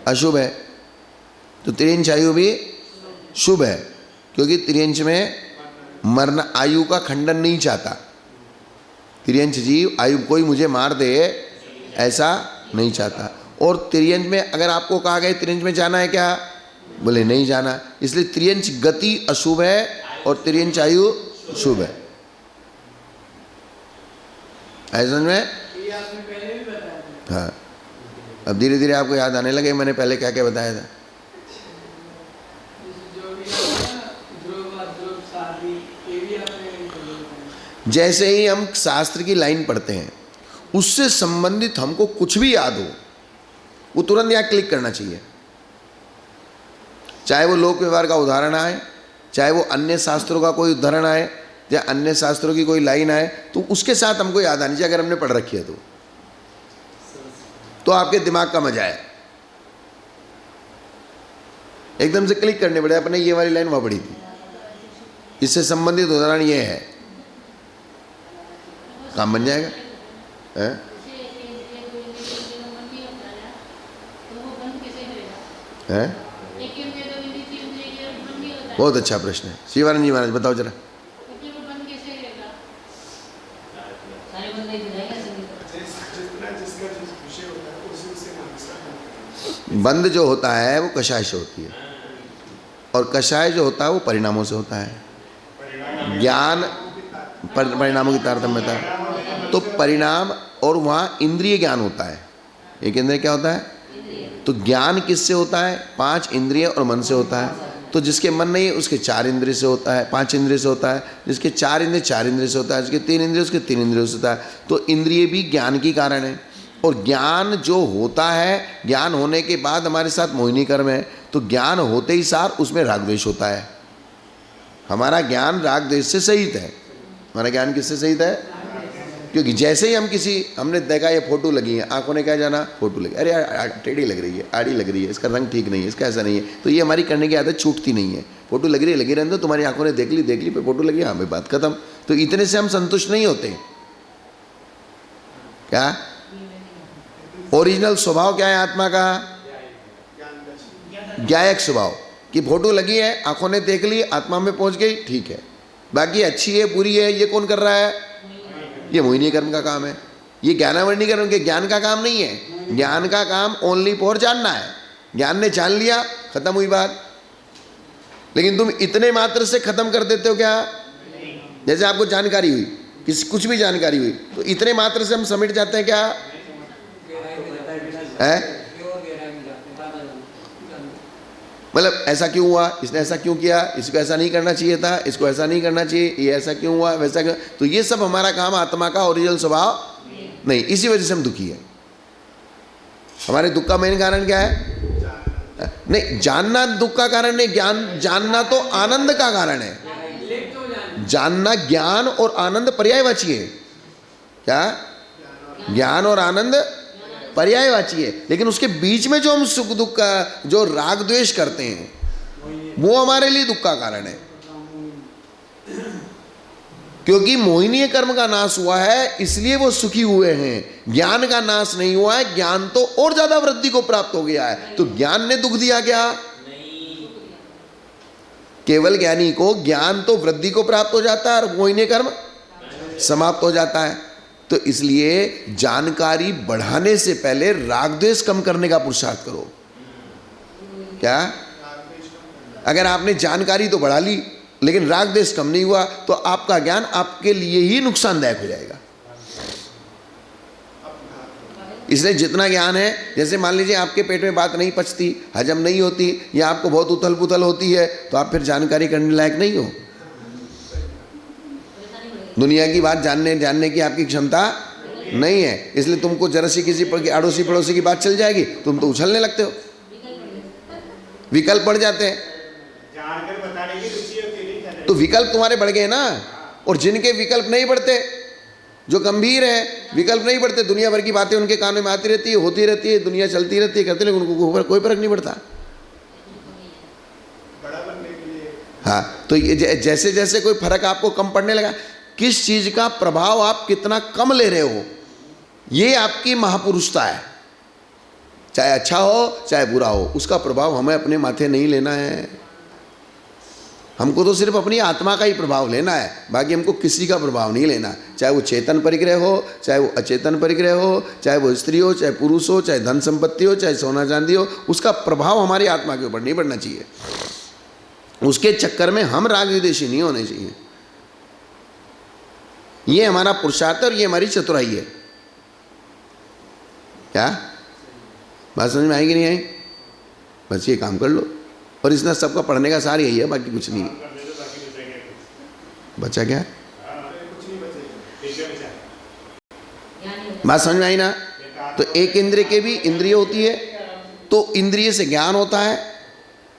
अशुभ है। तो तिर्यंच आयु भी शुभ है, क्योंकि तिर्यंच में मरण आयु का खंडन नहीं चाहता। तिर्यंच जीव आयु कोई मुझे मार दे ऐसा नहीं चाहता। और तिर्यंच में अगर आपको कहा गया तिर्यंच में जाना है क्या, बोले नहीं जाना। इसलिए तिर्यंच गति अशुभ है और तिर्यंच आयु शुभ है। ऐसा में हाँ, अब धीरे धीरे आपको याद आने लगे मैंने पहले क्या क्या बताया था। जैसे ही हम शास्त्र की लाइन पढ़ते हैं उससे संबंधित हमको कुछ भी याद हो, वो तुरंत यहाँ क्लिक करना चाहिए। चाहे वो लोक व्यवहार का उदाहरण आए, चाहे वो अन्य शास्त्रों का कोई उदाहरण आए, या अन्य शास्त्रों की कोई लाइन आए, तो उसके साथ हमको याद आनी चाहिए। अगर हमने पढ़ रखी है तो आपके दिमाग का मजा है, एकदम से क्लिक करने पड़े। अपने ये वाली लाइन वहाँ पढ़ी थी, इससे संबंधित उदाहरण ये है, काम बन जाएगा। है बहुत अच्छा प्रश्न है। शिवानंद जी महाराज बताओ जरा। बंद जो होता है वो कषाय से होती है। और कषाय जो होता है वो परिणामों से होता है। ज्ञान परिणामों की तारतम्यता, तो परिणाम और वहाँ इंद्रिय ज्ञान होता है। एक इंद्रिय क्या होता है? तो ज्ञान किससे होता है? 5 इंद्रिय और मन से होता है। तो जिसके मन नहीं है उसके 4 इंद्रिय से होता है, 5 इंद्रिय से होता है। जिसके 4 इंद्रिय 4 इंद्रिय से होता है, जिसके 3 इंद्रिय उसके 3 इंद्रिय से होता है। तो इंद्रिय भी ज्ञान की कारण है। और ज्ञान जो होता है, ज्ञान होने के बाद हमारे साथ मोहिनी कर्म है, तो ज्ञान होते ही सार उसमें राग द्वेष होता है। हमारा ज्ञान राग द्वेष से सहित है। हमारा ज्ञान किससे सहित है? क्योंकि जैसे ही हमने देखा ये फोटो लगी है, आंखों ने क्या जाना? फोटो लगी, अरे यार टेढ़ी लग रही है, आड़ी लग रही है, इसका रंग ठीक नहीं है, इसका ऐसा नहीं है। तो ये हमारी करने की आदत छूटती नहीं है। फोटो लगी रही, लगी रहने दो, तुम्हारी आंखों ने देख ली पे फोटो लगी, हाँ भाई बात खत्म। तो इतने से हम संतुष्ट नहीं होते। क्या ओरिजिनल स्वभाव क्या है आत्मा का? ज्ञायक स्वभाव, कि फोटो लगी है, आंखों ने देख ली, आत्मा में पहुंच गई, ठीक है। बाकी अच्छी है बुरी है ये कौन कर रहा है? ये मोहिनी कर्म का काम है। ये ज्ञानावरणी कर्म के ज्ञान का काम नहीं है। ज्ञान का काम ओनली फॉर जानना है। ज्ञान ने जान लिया, खत्म हुई बात। लेकिन तुम इतने मात्र से खत्म कर देते हो क्या? जैसे आपको जानकारी हुई, कुछ भी जानकारी हुई, तो इतने मात्र से हम समेट जाते हैं क्या है? मतलब ऐसा क्यों हुआ, इसने ऐसा क्यों किया, इसको ऐसा नहीं करना चाहिए था, इसको ऐसा नहीं करना चाहिए, ये ऐसा क्यों हुआ, वैसा क्यों? तो ये सब हमारा काम आत्मा का ओरिजिनल स्वभाव नहीं। इसी वजह से हम दुखी है। हमारे दुख का मेन कारण क्या है? नहीं, जानना दुख का कारण नहीं, ज्ञान जानना तो आनंद का कारण है। जानना ज्ञान और आनंद पर्यायवाची है। क्या? ज्ञान और आनंद पर्यायवाची है। लेकिन उसके बीच में जो हम सुख दुख का जो राग द्वेष करते हैं वो हमारे लिए दुख का कारण है। क्योंकि मोहिनीय कर्म का नाश हुआ है इसलिए वो सुखी हुए हैं। ज्ञान का नाश नहीं हुआ है, ज्ञान तो और ज्यादा वृद्धि को प्राप्त हो गया है। तो ज्ञान ने दुख दिया क्या? केवल ज्ञानी को ज्ञान तो वृद्धि को प्राप्त हो जाता है और मोहिनीय कर्म समाप्त हो जाता है। तो इसलिए जानकारी बढ़ाने से पहले राग द्वेष कम करने का पुरुषार्थ करो। क्या? अगर आपने जानकारी तो बढ़ा ली लेकिन राग द्वेष कम नहीं हुआ तो आपका ज्ञान आपके लिए ही नुकसानदायक हो जाएगा। इसलिए जितना ज्ञान है, जैसे मान लीजिए आपके पेट में बात नहीं पचती, हजम नहीं होती, या आपको बहुत उथल पुथल होती है, तो आप फिर जानकारी करने लायक नहीं हो। दुनिया की बात जानने की आपकी क्षमता नहीं है। इसलिए तुमको जरा सी किसी अड़ोसी पड़ोसी की बात चल जाएगी, तुम तो उछलने लगते हो, विकल्प बढ़ जाते हैं। तो विकल्प तुम्हारे बढ़ गए ना। और जिनके विकल्प नहीं बढ़ते, जो गंभीर है, विकल्प नहीं बढ़ते, दुनिया भर की बातें उनके कानों में आती रहती है, होती रहती है, दुनिया चलती रहती है, करते, लेकिन उनको कोई फर्क नहीं पड़ता। हाँ, तो ये जैसे जैसे कोई फर्क आपको कम पड़ने लगा, किस चीज का प्रभाव आप कितना कम ले रहे हो, ये आपकी महापुरुषता है। चाहे अच्छा हो चाहे बुरा हो, उसका प्रभाव हमें अपने माथे नहीं लेना है। हमको तो सिर्फ अपनी आत्मा का ही प्रभाव लेना है, बाकी हमको किसी का प्रभाव नहीं लेना। चाहे वो चेतन परिग्रह हो, चाहे वो अचेतन परिग्रह हो, चाहे वो स्त्री हो, चाहे पुरुष हो, चाहे धन संपत्ति हो, चाहे सोना चांदी हो, उसका प्रभाव हमारी आत्मा के ऊपर नहीं पड़ना चाहिए। उसके चक्कर में हम राग विदेशी नहीं होने चाहिए। ये हमारा पुरुषार्थ और ये हमारी चतुराई है। क्या बात समझ में आएगी नहीं आई? बस ये काम कर लो। और इसमें सबका पढ़ने का सार यही है, बाकी कुछ नहीं है। बचा क्या? बात समझ में आई ना? तो एक इंद्रिय के भी इंद्रिय होती है, तो इंद्रिय से ज्ञान होता है,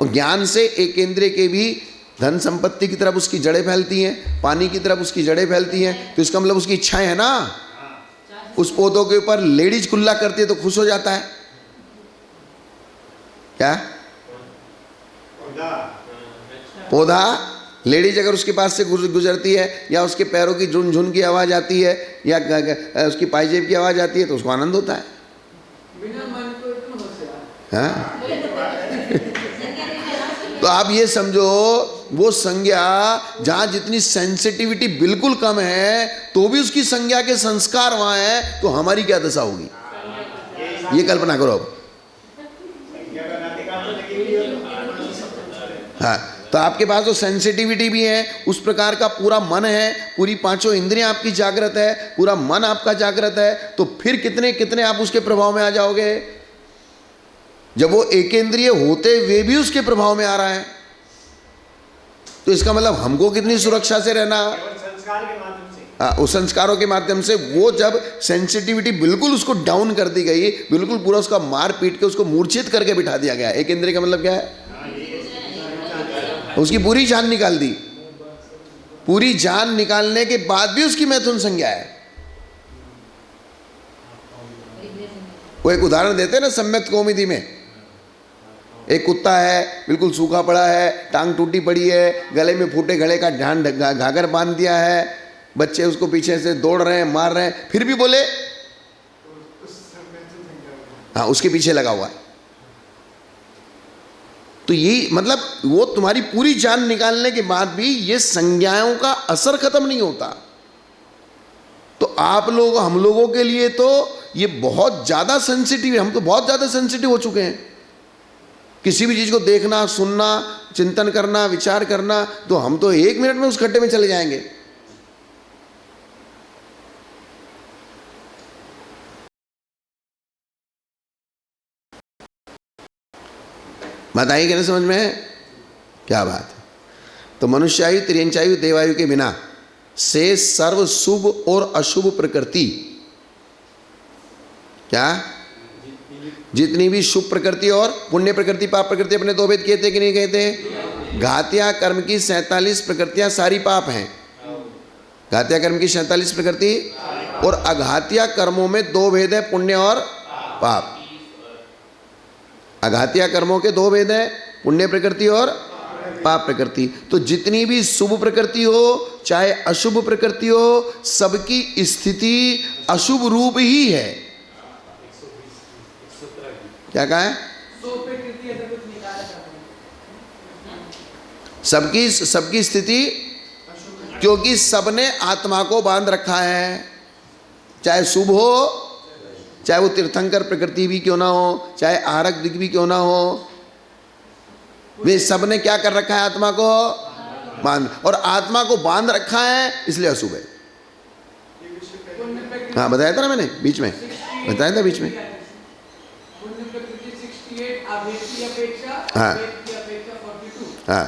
और ज्ञान से एक इंद्रिय के भी धन संपत्ति की तरफ उसकी जड़ें फैलती हैं, पानी की तरफ उसकी जड़ें फैलती हैं। तो इसका मतलब उसकी इच्छाएं है ना। उस पौधों के ऊपर लेडीज कुल्ला करती है तो खुश हो जाता है। क्या? पौधा लेडीज अगर उसके पास से गुजरती है, या उसके पैरों की झुन की आवाज आती है, या उसकी पायजेब की आवाज आती है, तो उसको आनंद होता है। हाँ? तो आप ये समझो, वो संज्ञा जहां जितनी सेंसिटिविटी बिल्कुल कम है, तो भी उसकी संज्ञा के संस्कार वहां है, तो हमारी क्या दशा होगी, ये कल्पना करो अब। हाँ, तो आपके पास जो सेंसिटिविटी भी है, उस प्रकार का पूरा मन है, पूरी पांचों इंद्रियां आपकी जागृत है, पूरा मन आपका जागृत है, तो फिर कितने कितने आप उसके प्रभाव में आ जाओगे। जब वो एकेंद्रिय होते हुए भी उसके प्रभाव में आ रहा है, तो इसका मतलब हमको कितनी सुरक्षा से रहना। संस्कार के माध्यम से, उस संस्कारों के माध्यम से वो जब सेंसिटिविटी बिल्कुल उसको डाउन कर दी गई, बिल्कुल पूरा उसका मार पीट के उसको मूर्छित करके बिठा दिया गया। एक इंद्रिय का मतलब क्या है, उसकी पूरी जान निकाल दी। पूरी जान निकालने के बाद भी उसकी मैथुन संज्ञा है। वो एक उदाहरण देते हैं ना सम्यक कौमुदी में, एक कुत्ता है बिल्कुल सूखा पड़ा है, टांग टूटी पड़ी है, गले में फूटे घड़े का घाघर बांध दिया है, बच्चे उसको पीछे से दौड़ रहे हैं, मार रहे हैं, फिर भी बोले हाँ उसके पीछे लगा हुआ है। तो यही मतलब वो तुम्हारी पूरी जान निकालने के बाद भी ये संज्ञाओं का असर खत्म नहीं होता। तो आप लोग, हम लोगों के लिए तो ये बहुत ज़्यादा सेंसिटिव है। हम तो बहुत ज़्यादा सेंसिटिव हो चुके हैं। किसी भी चीज़ को देखना, सुनना, चिंतन करना, विचार करना, तो हम तो 1 मिनट में उस खड्डे में चले जाएंगे। बात आई कि नहीं समझ में? क्या बात है। तो मनुष्यायु, तिर्यंचायु, देवायु के बिना से सर्व शुभ और अशुभ प्रकृति, क्या जितनी भी शुभ प्रकृति और पुण्य प्रकृति, पाप प्रकृति, अपने 2 भेद कहते कि नहीं कहते? घातिया कर्म की 47 प्रकृतियां सारी पाप हैं। घातिया कर्म की 47 प्रकृति, और अघातिया कर्मों में 2 भेद है, पुण्य और पाप। अघातिया कर्मों के 2 भेद हैं, पुण्य प्रकृति और पाप प्रकृति। तो जितनी भी शुभ प्रकृति हो चाहे अशुभ प्रकृति हो, सबकी स्थिति अशुभ रूप ही है। क्या कहा है? सबकी स्थिति, क्योंकि सबने आत्मा को बांध रखा है, चाहे शुभ हो, चाहे वो तीर्थंकर प्रकृति भी क्यों ना हो, चाहे आरक दिग्ग भी क्यों ना हो, वे सबने क्या कर रखा है? आत्मा को बांध, और आत्मा को बांध रखा है इसलिए अशुभ है। हाँ बताया था ना मैंने, बीच में बताया था, बीच में। हाँ हाँ,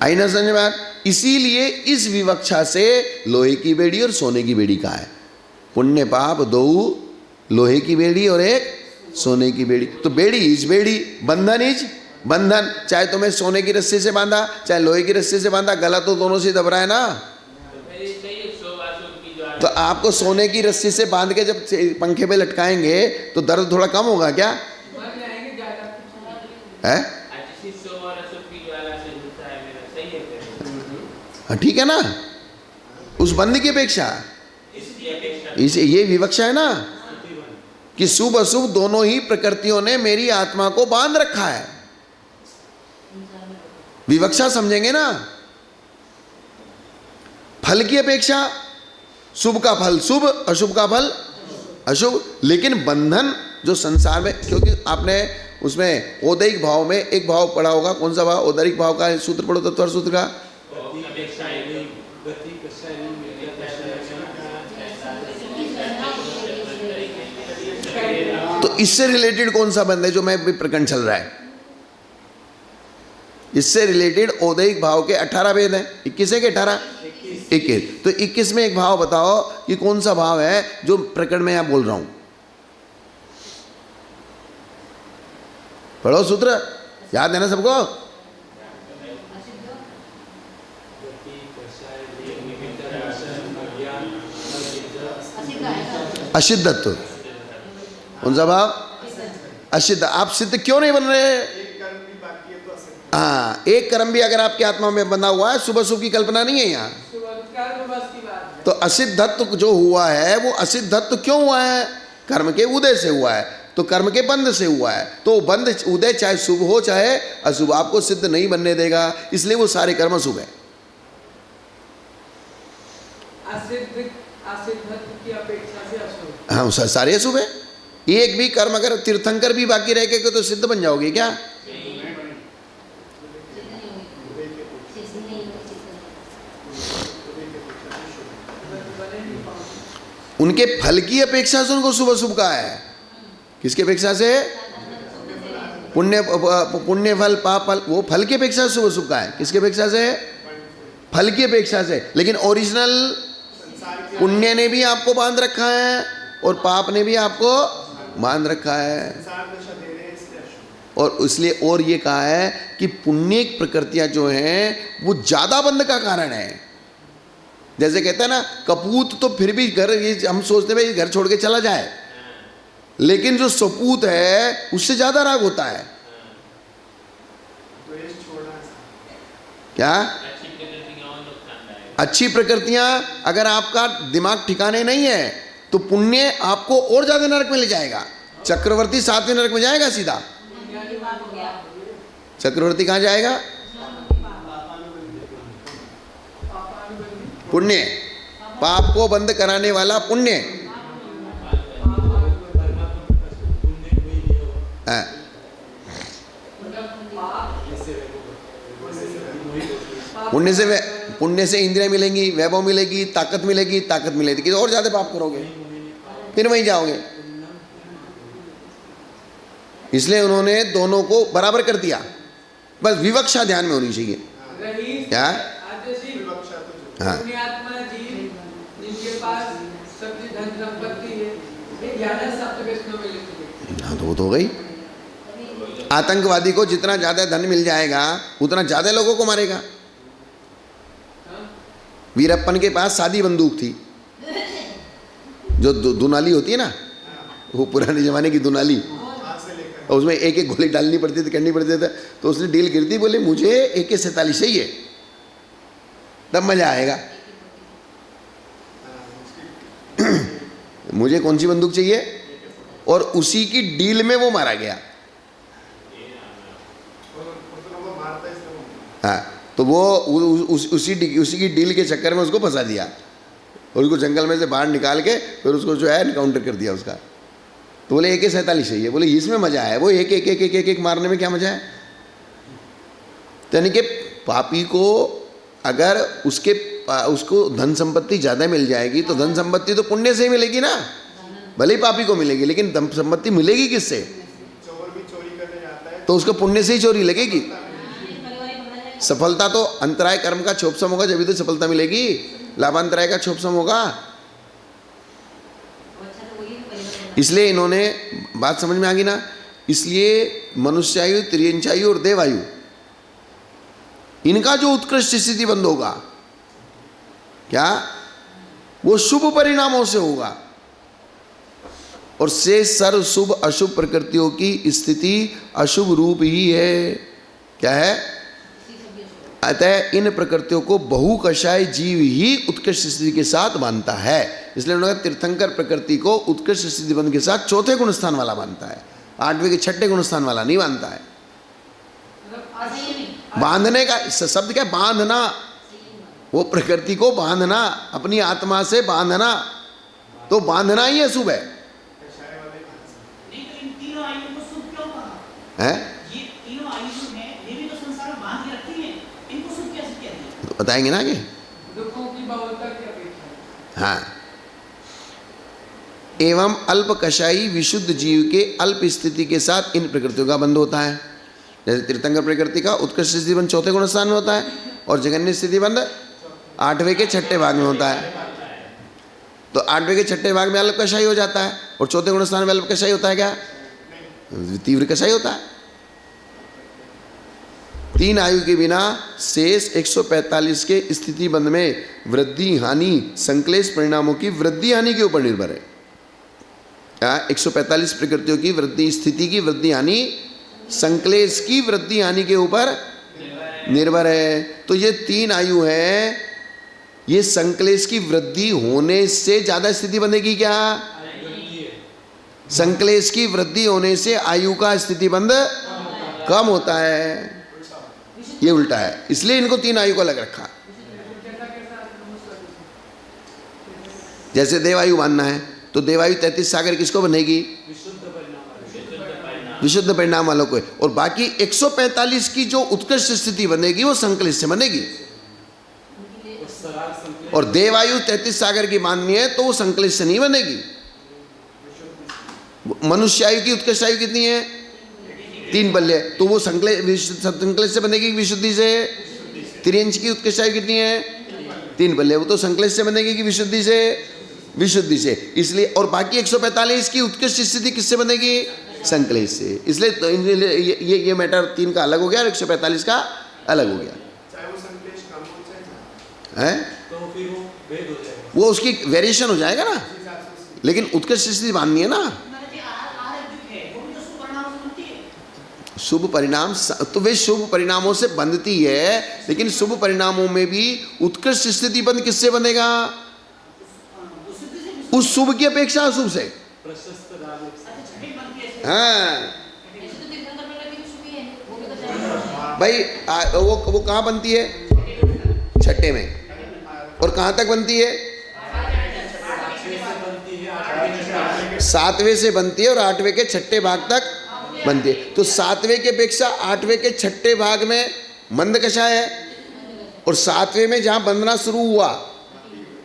आई ना समझ में? इसीलिए इस विवक्षा से लोहे की बेड़ी और सोने की बेड़ी का है। पुण्य पाप 2, लोहे की बेड़ी और एक सोने की बेड़ी। तो बेड़ी इज बेड़ी, बंधन इज बंधन। चाहे तुम्हें सोने की रस्सी से बांधा, चाहे लोहे की रस्सी से बांधा, गला तो दोनों से दब रहा है ना। तो आपको सोने की रस्सी से बांध के जब पंखे पे लटकाएंगे तो दर्द थोड़ा कम होगा क्या है? ठीक है ना, उस बंद की अपेक्षा। इसे ये विवक्षा है ना कि शुभ अशुभ दोनों ही प्रकृतियों ने मेरी आत्मा को बांध रखा है। विवक्षा समझेंगे ना। फल की अपेक्षा शुभ का फल शुभ, अशुभ का फल अशुभ। लेकिन बंधन जो संसार में, क्योंकि आपने उसमें औदैहिक भाव में एक भाव पढ़ा होगा, कौन सा भाव? औदैहिक भाव का सूत्र पढ़ो, तत्व सूत्र का। तो इससे रिलेटेड कौन सा बंध है जो मैं प्रकरण चल रहा है? इससे रिलेटेड औदैहिक भाव के 18 भेद हैं। 21 है कि 18? 21। तो 21 में एक भाव बताओ कि कौन सा भाव है जो प्रकरण में यहां बोल रहा हूं। पढ़ो सूत्र, याद है ना सबको? असिद्धत्व। कौन सा भाव? असिद्ध। आप सिद्ध क्यों नहीं बन रहे? हाँ, एक कर्म भी अगर आपकी आत्मा में बना हुआ है, शुभ शुभ की कल्पना नहीं है यहाँ। तो असिद्धत्व जो हुआ है वो असिद्धत्व क्यों हुआ है? कर्म के उदय से हुआ है। तो कर्म के बंध से हुआ है। तो बंध उदय चाहे शुभ हो चाहे अशुभ, आपको सिद्ध नहीं बनने देगा, इसलिए वो सारे कर्म शुभ है। हाँ, सारे अशुभ है। एक भी कर्म अगर तीर्थंकर भी बाकी रह गए तो सिद्ध बन जाओगे क्या? उनके फल की अपेक्षा से उनको शुभ अशुभ कहा है। किसकी अपेक्षा से? पुण्य फल पाप फल, वो फल की अपेक्षा से शुभ अशुभ कहा है। किसकी अपेक्षा से? फल की अपेक्षा से। लेकिन ओरिजिनल पुण्य ने भी आपको बांध रखा है और पाप ने भी आपको बांध रखा है। और इसलिए और ये कहा है कि पुण्य प्रकृतियां जो हैं वो ज्यादा बंध का कारण है। जैसे कहते हैं ना, कपूत तो फिर भी घर, ये हम सोचते हैं भाई घर छोड़ के चला जाए, लेकिन जो सपूत है उससे ज्यादा राग होता है। क्या? अच्छी प्रकृतियां, अगर आपका दिमाग ठिकाने नहीं है तो पुण्य आपको और ज्यादा नरक में ले जाएगा। चक्रवर्ती 7वें नरक में जाएगा सीधा। चक्रवर्ती कहां जाएगा? पुण्य, पाप को बंद कराने वाला पुण्य। पुण्य से इंद्रियां मिलेंगी, वैभव मिलेगी, ताकत मिलेगी, ताकत मिलेगी तो और ज्यादा पाप करोगे, फिर वहीं जाओगे। इसलिए उन्होंने दोनों को बराबर कर दिया। बस विवक्षा ध्यान में होनी चाहिए। क्या? हाँ, हाँ, तो वो तो हो गई। आतंकवादी को जितना ज्यादा धन मिल जाएगा उतना ज्यादा लोगों को मारेगा। वीरप्पन के पास सादी बंदूक थी, जो दुनाली होती है ना, वो पुराने जमाने की दुनाली, और उसमें एक एक गोली डालनी पड़ती थी, करनी पड़ती थी। तो उसने डील कर दी, बोले मुझे AK-47 चाहिए, तब मजा आएगा। मुझे कौन सी बंदूक चाहिए, और उसी की डील में वो मारा गया। हाँ, तो वो उसी की डील के चक्कर में उसको फंसा दिया और उसको जंगल में से बाहर निकाल के फिर उसको जो है एनकाउंटर कर दिया उसका। तो बोले AK-47 चाहिए, बोले इसमें मजा है। वो एक मारने में क्या मजा है? यानी कि पापी को अगर उसको धन संपत्ति ज्यादा मिल जाएगी तो धन संपत्ति तो पुण्य से ही मिलेगी ना, भले ही पापी को मिलेगी, लेकिन धन संपत्ति मिलेगी किससे? चोर भी चोरी करने जाता है तो उसको पुण्य से ही चोरी लगेगी। सफलता तो अंतराय कर्म का छोपसम होगा, जब भी तो सफलता मिलेगी। लाभांतराय का छोपसम होगा। इसलिए इन्होंने बात समझ में आ गई ना। इसलिए मनुष्यायु, तिर्यंचायु और देवायु, इनका जो उत्कृष्ट स्थिति बंद होगा, क्या वो शुभ परिणामों से होगा। और से सर्व शुभ अशुभ प्रकृतियों की स्थिति अशुभ रूप ही है। क्या है? अतः इन प्रकृतियों को बहुकषाय जीव ही उत्कृष्ट स्थिति के साथ मानता है। इसलिए उन्होंने तीर्थंकर प्रकृति को उत्कृष्ट स्थिति बंध के साथ चौथे गुण स्थान वाला मानता है, 8वें के 6ठे गुण स्थान वाला नहीं मानता है। बांधने का शब्द क्या? बांधना, वो प्रकृति को बांधना, अपनी आत्मा से बांधना, तो बांधना ही अशुभ है। तो बताएंगे ना आगे। हाँ, एवं अल्प कषाई विशुद्ध जीव के अल्प स्थिति के साथ इन प्रकृतियों का बंध होता है। जैसे तीर्थंकर प्रकृति का उत्कृष्ट स्थिति बंध चौथे गुण स्थान में होता है और जगन्य स्थिति बंध 8वें के 6ठे भाग में होता है। तो 8वें के 6ठे भाग में अल्प कषाई हो जाता है और चौथे गुण स्थान में अल्प कषाई होता है। क्या? तीव्र कषाई होता है। 3 आयु के बिना शेष 145 के स्थिति बंध में वृद्धि हानि संक्लेश परिणामों की वृद्धि हानि के ऊपर निर्भर है। 145 प्रकृतियों की वृद्धि स्थिति की वृद्धि हानि संक्लेश की वृद्धि हानि के ऊपर निर्भर है। तो ये 3 आयु है, ये संक्लेश की वृद्धि होने से ज्यादा स्थिति बनेगी। क्या? संक्लेश की वृद्धि होने से आयु का स्थिति बंध कम होता है। ये उल्टा है, इसलिए इनको 3 आयु को अलग रखा। जैसे देवायु मानना है तो देवायु 33 सागर किसको बनेगी? विशुद्ध परिणाम वालों को। और बाकी 145 की जो उत्कृष्ट स्थिति बनेगी वो संक्लेश से बनेगी। और देवायु 33 सागर की माननी है तो वो संकलेश से नहीं बनेगी। मनुष्य आयु की उत्कृष्ट आयु कितनी है? 3 बल्य, तो वो संकलेश से बनेगी विशुद्धि से? त्रियंश की उत्कृष्ट आयु कितनी है? 3 बल्य, वो तो संकलेश से बनेगी कि विशुद्धि से? विशुद्धि से। इसलिए और बाकी 145 की उत्कृष्ट स्थिति किससे बनेगी? संकलेश से। इसलिए तो ये मैटर 3 का अलग हो गया और 145 का अलग हो गया, चाहे वो संकलेश कम हो चाहे है? तो फिर वो भेद हो जाएगा, वो उसकी वेरिएशन हो जाएगा ना, लेकिन उत्कृष्ट स्थिति माननी है ना। शुभ परिणाम तो वे शुभ परिणामों से बंधती है, लेकिन शुभ परिणामों में भी उत्कृष्ट स्थिति बंध किससे बनेगा? उस शुभ की अपेक्षा अशुभ से। प्रशस्त राज हाँ भाई, वो कहाँ बनती है? छठे में। और कहाँ तक बनती है? 7वें से बनती है और 8वें के छठे भाग तक बनती है। तो 7वें के अपेक्षा 8वें के छठे भाग में मंद कषाय है, और 7वें में जहाँ बंधना शुरू हुआ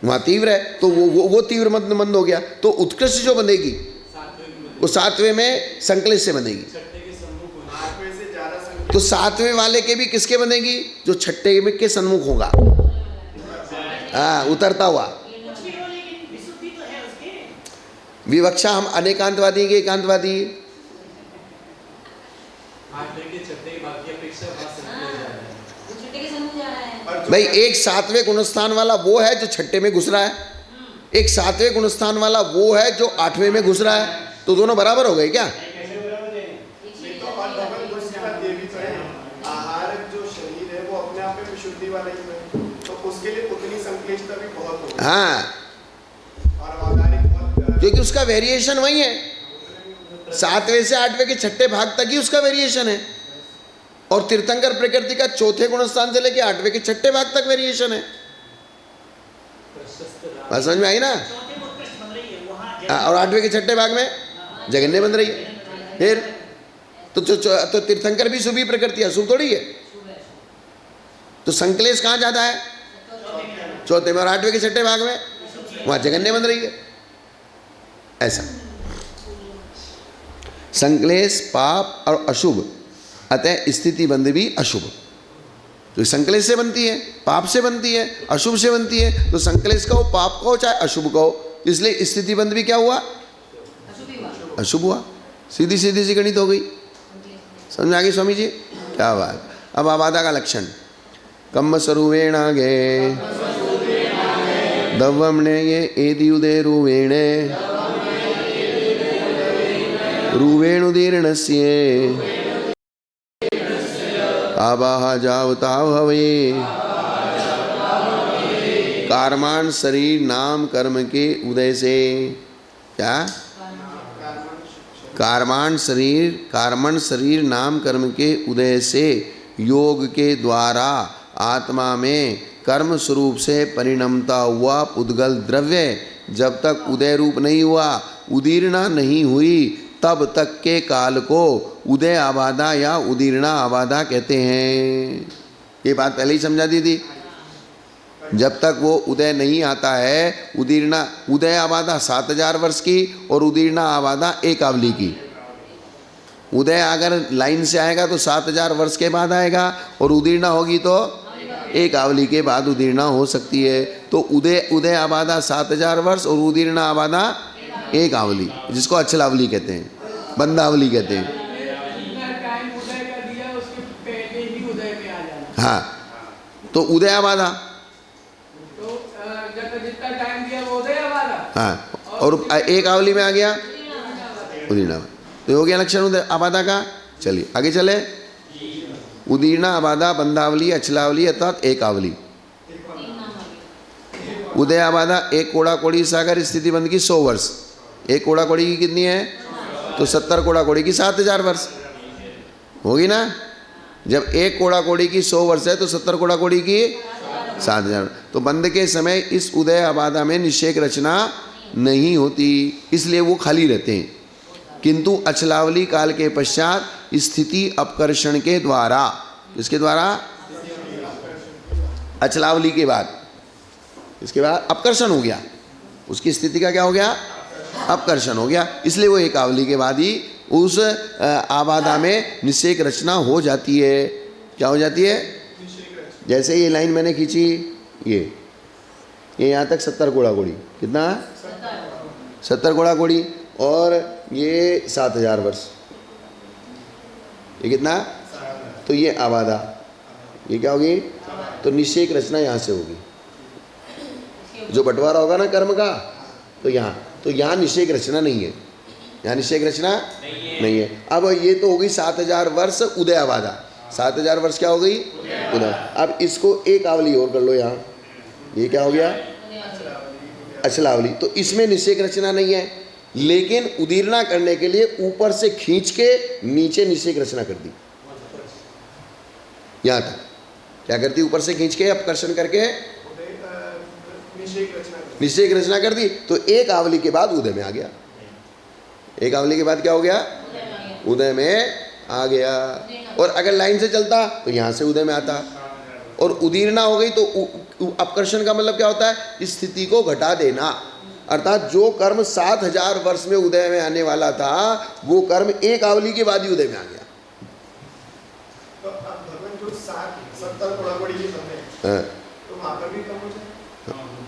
वहाँ तीव्र है, तो वो तीव्र मंद हो गया। तो उत्कृष्ट जो बनेगी वो 7वें में संकलेश से बनेगी। तो 7वें वाले के भी किसके बनेगी? जो छठे में के सन्मुख होगा, हाँ, उतरता हुआ। विवक्षा हम अनेकांतवादी के एकांतवादी? भाई एक 7वें गुणस्थान वाला वो है जो छठे में घुस रहा है, एक 7वें गुणस्थान वाला वो है जो 8वें में घुस रहा है, तो दोनों बराबर हो गए क्या? आहार जो शरीर है वो अपने आप में विशुद्धि वाला ही है, तो उसके लिए उतनी संक्लिष्टता भी बहुत होगी। हाँ, और औदारिक बहुत, क्योंकि उसका वेरिएशन वही है, 7वें से 8वें के छठे भाग तक ही उसका वेरिएशन है, और तीर्थंकर प्रकृति का 4थे गुणस्थान से लेके 8वें के छठे भाग तक वेरिएशन है। बात समझ में आई ना? और 8वें के छठे भाग में जगन्य बन रही है। फिर तो तीर्थंकर भी शुभी प्रकृति है, अशुभ थोड़ी है। तो संकलेश कहाँ ज्यादा है? 4थे में, और 8वें के छठे भाग में वहां जगन्य बन रही है। ऐसा संकलेश पाप और अशुभ, अतः स्थिति बंध भी अशुभ। तो संकलेश से बनती है, पाप से बनती है, अशुभ से बनती है। तो संकलेश कहो, पाप कहो, चाहे अशुभ कहो, इसलिए स्थिति बंध भी क्या हुआ? अशुभ हुआ। सीधी सीधी सी गणित हो गई। समझ आ गई स्वामी जी? क्या बात। अब आबादा का लक्षण, कम्म स्वरूपेण आगे दव्वमने ये एदि उदे रूवेणे रूवेणुदीर्णस्य आबाह जावता भवे। कार्मान शरीर नाम कर्म के उदय से, क्या? कार्मण शरीर नाम कर्म के उदय से योग के द्वारा आत्मा में कर्म स्वरूप से परिणमता हुआ पुद्गल द्रव्य जब तक उदय रूप नहीं हुआ, उदीर्णा नहीं हुई, तब तक के काल को उदय आबादा या उदीर्णा आबादा कहते हैं। ये बात पहले ही समझा दी थी। जब तक वो उदय नहीं आता है, उदय आबादा 7000 वर्ष की और उदीर्णा आबादा 1 आवली की। उदय अगर लाइन से आएगा तो 7000 वर्ष के बाद आएगा, और उदीर्णा होगी तो 1 आवली के बाद उदीर्णा हो सकती है। तो उदय आबादा 7000 वर्ष और उदीर्णा आबादा 1 आवली, जिसको अचलावली कहते हैं, बंदावली कहते हैं। हाँ, तो उदय आबादा, हाँ, और 1 आवली में आ गया उदीर्णा, तो हो गया लक्षण उदय आबादा का। चलिए आगे चले। उदीर्णा आबादा, बंदावली, अचलावली अर्थात 1 आवली। उदय आबादा 1 कोड़ा कोड़ी सागर स्थिति बंद की 100 वर्ष। 1 कोड़ा कोड़ी की कितनी है? तो 70 कोड़ा कोड़ी की 7000 वर्ष होगी ना। जब 1 कोड़ा कोड़ी की 100 वर्ष है तो 70 कोड़ा कोड़ी की 7000। तो बंद के समय इस उदय आबादा में निषेक रचना नहीं होती, इसलिए वो खाली रहते हैं। किंतु अचलावली काल के पश्चात स्थिति अपकर्षण के द्वारा, इसके द्वारा अचलावली के बाद इसके बाद अपकर्षण हो गया, उसकी स्थिति का क्या हो गया, अपकर्षण हो गया, इसलिए वो एक आवली के बाद ही उस आबादा में निषेक रचना हो जाती है। क्या हो जाती है? जैसे ये लाइन मैंने खींची, ये यहाँ तक 70 कोड़ा कोड़ी, कितना 70 कोड़ा कोड़ी, और ये 7000 वर्ष, ये कितना, तो ये आबादा, ये क्या होगी, तो निषेक रचना यहाँ से होगी। जो बंटवारा होगा ना कर्म का, तो यहाँ निषेक रचना नहीं है, यहाँ निषेक रचना नहीं है। अब ये तो हो गई 7000 वर्ष उदय आबादा, 7000 वर्ष क्या हो गई, उदय। अब इसको एक आवली और कर लो यहाँ, ये क्या हो गया, अचलावली। तो इसमें निषेक रचना नहीं है, लेकिन उदीर्णा करने के लिए ऊपर से खींच के नीचे निषेक रचना कर दी। यहाँ तक क्या करती, ऊपर से खींच के अपकर्षण करके निषेक रचना कर दी। तो एक आवली के बाद उदय में आ गया, एक आवली के बाद क्या हो गया, उदय में आ गया। और अगर लाइन से चलता तो यहाँ से उदय में आता, और उदीर्णा हो गई तो अपकर्षण का मतलब क्या होता है, स्थिति को घटा देना। अर्थात जो कर्म 7000 वर्ष में उदय में आने वाला था, वो कर्म एक आवली के बाद ही उदय में आ गया। तो अब भगवान जो 70 कोड़ा-कोड़ी के समय, तो वहाँ पर भी कम हो जाए?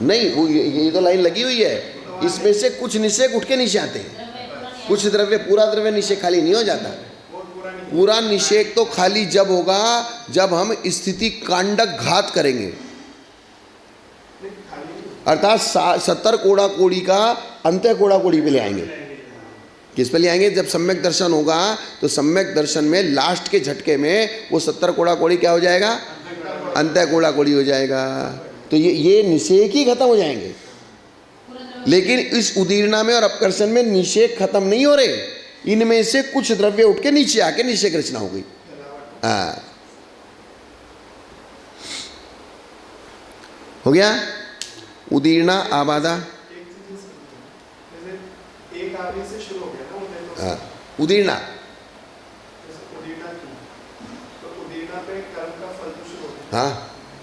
नहीं, वो ये तो लाइन लगी हुई है, इसमें से कुछ निषेक उठ के नीचे आते हैं, कुछ द्रव्य, पूरा द्रव्य निषेक खाली नहीं हो जाता। पूरा निषेक तो खाली जब होगा जब हम स्थिति कांडक घात करेंगे, अर्थात 70 कोड़ा कोड़ी का अंत्य कोड़ा कोड़ी पे ले आएंगे। किस पे ले आएंगे, जब सम्यक दर्शन होगा तो सम्यक दर्शन में लास्ट के झटके में वो 70 कोड़ा कोड़ी क्या हो जाएगा, अंत्य कोड़ा कोड़ी हो जाएगा। तो ये निषेक ही खत्म हो जाएंगे। लेकिन इस उदीर्णा में और अपकर्षण में निषेक खत्म नहीं हो रहे, इनमें से कुछ द्रव्य उठ के नीचे आके निषेक रचना हो गई। हो गया उदीर्णा आबादा। एक आवली से शुरू हो गया ना उदय, तो उदीर्णा, उदीर्णा की, तो उदीर्णा पे कर्म का फल तो शुरू हो गया। हाँ,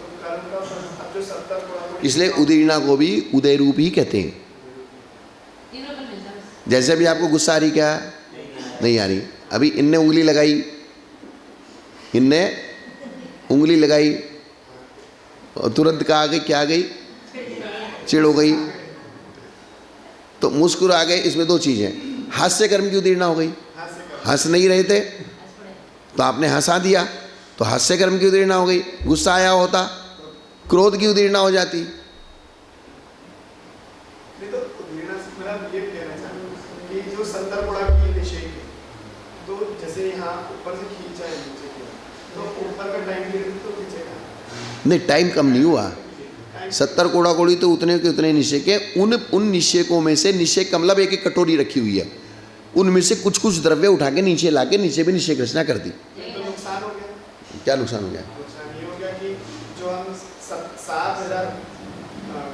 तो कर्म का फल अब जो 70 कोड़ा-कोड़ी, इसलिए उदीर्णा को भी उदय रूप ही कहते हैं। जैसे भी आपको गुस्सा आ रही, क्या नहीं आ रही, अभी इनने उंगली लगाई, इनने उंगली लगाई और तुरंत कहा गई, क्या आ गई, चिड़ हो गई, तो मुस्कुरा गए। इसमें दो चीजें, हास्य कर्म की उदीर्णा हो गई, हंस नहीं रहे थे तो आपने हंसा दिया, तो हास्य कर्म की उदीर्णा हो गई। गुस्सा आया होता, क्रोध की उदीर्णा हो जाती। नहीं तो उदीर्णा से मेरा ये कहना चाहूँ कि जो 70 कोड़ा की निषेक है, तो जैसे यहाँ ऊपर से खींचा है नीचे की, तो ऊपर का टाइम पीरियड तो खींचेगा नहीं, टाइम कम नहीं हुआ। 70 कोड़ा कोड़ी तो उतने के उतने निषेक है। उन निषेकों में से, निषेक का मतलब एक एक कटोरी रखी हुई है, उनमें से कुछ कुछ द्रव्य उठा के नीचे ला के नीचे भी निषेक रचना कर दी। तो नुकसान हो गया। क्या नुकसान हो गया? नुकसान ये हो गया कि जो हम 7000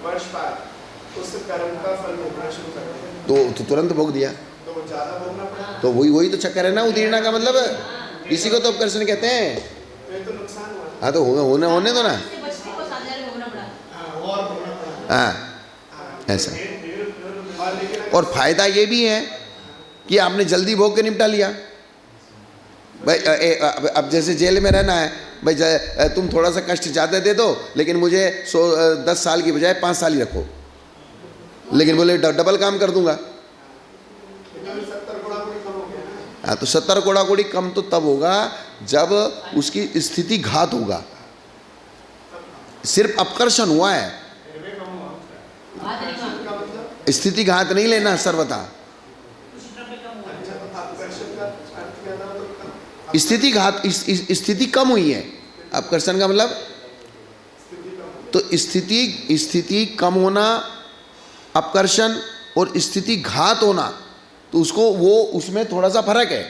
वर्ष बाद उस कर्म का फल भोगना शुरू करते हैं, तो तुरंत भोग दिया, तो ज़्यादा भोगना पड़ा, तो वही तो चक्कर है ना उदीर्णा का मतलब। इसी को तो अपकर्षण कहते हैं। तो ये तो नुकसान हुआ। हाँ, तो होने दो ना। और भोगना पड़ा। हाँ, ऐसा। और लेकिन और फायदा ये भी है कि आपने जल्दी भोग के निपटा लिया। भाई अब जैसे जेल में रहना है, भाई तुम थोड़ा सा कष्ट ज़्यादा दे दो, लेकिन मुझे 10 साल की बजाय 5 साल ही रखो, लेकिन बोले डबल काम कर दूंगा। 70 कोड़ा कोड़ी कम हो गया ना। हाँ, तो 70 कोड़ा कोड़ी कम तो तब होगा जब उसकी स्थिति घात होगा। सिर्फ अपकर्षण हुआ है, स्थिति घात नहीं लेना सर्वथा। स्थिति घात, स्थिति कम हुई है, अपकर्षण का मतलब। तो स्थिति कम होना, अपकर्षण और स्थिति घात होना, तो उसको वो उसमें थोड़ा सा फर्क है।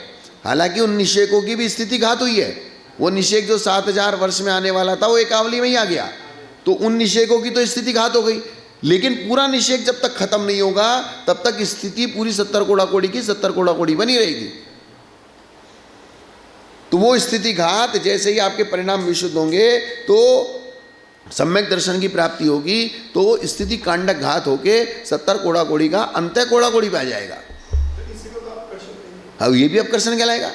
हालांकि उन निषेकों की भी स्थिति घात हुई है। वो निषेक जो 7000 वर्ष में आने वाला था वो एक आवली में ही आ गया, तो उन निषेकों की तो स्थिति घात हो गई। लेकिन पूरा निषेक जब तक खत्म नहीं होगा तब तक स्थिति पूरी 70 कोड़ा कोड़ी की 70 कोड़ा कोड़ी बनी रहेगी। तो वो स्थिति घात जैसे ही आपके परिणाम विशुद्ध होंगे तो सम्यक दर्शन की प्राप्ति होगी तो स्थिति कांडक घात होके 70 कोड़ा कोड़ी का अंत्य कोड़ा कोड़ी पे आ जाएगा। तो इसी को तो आकर्षण कहेंगे। अब ये भी अपकर्षण कहलाएगा।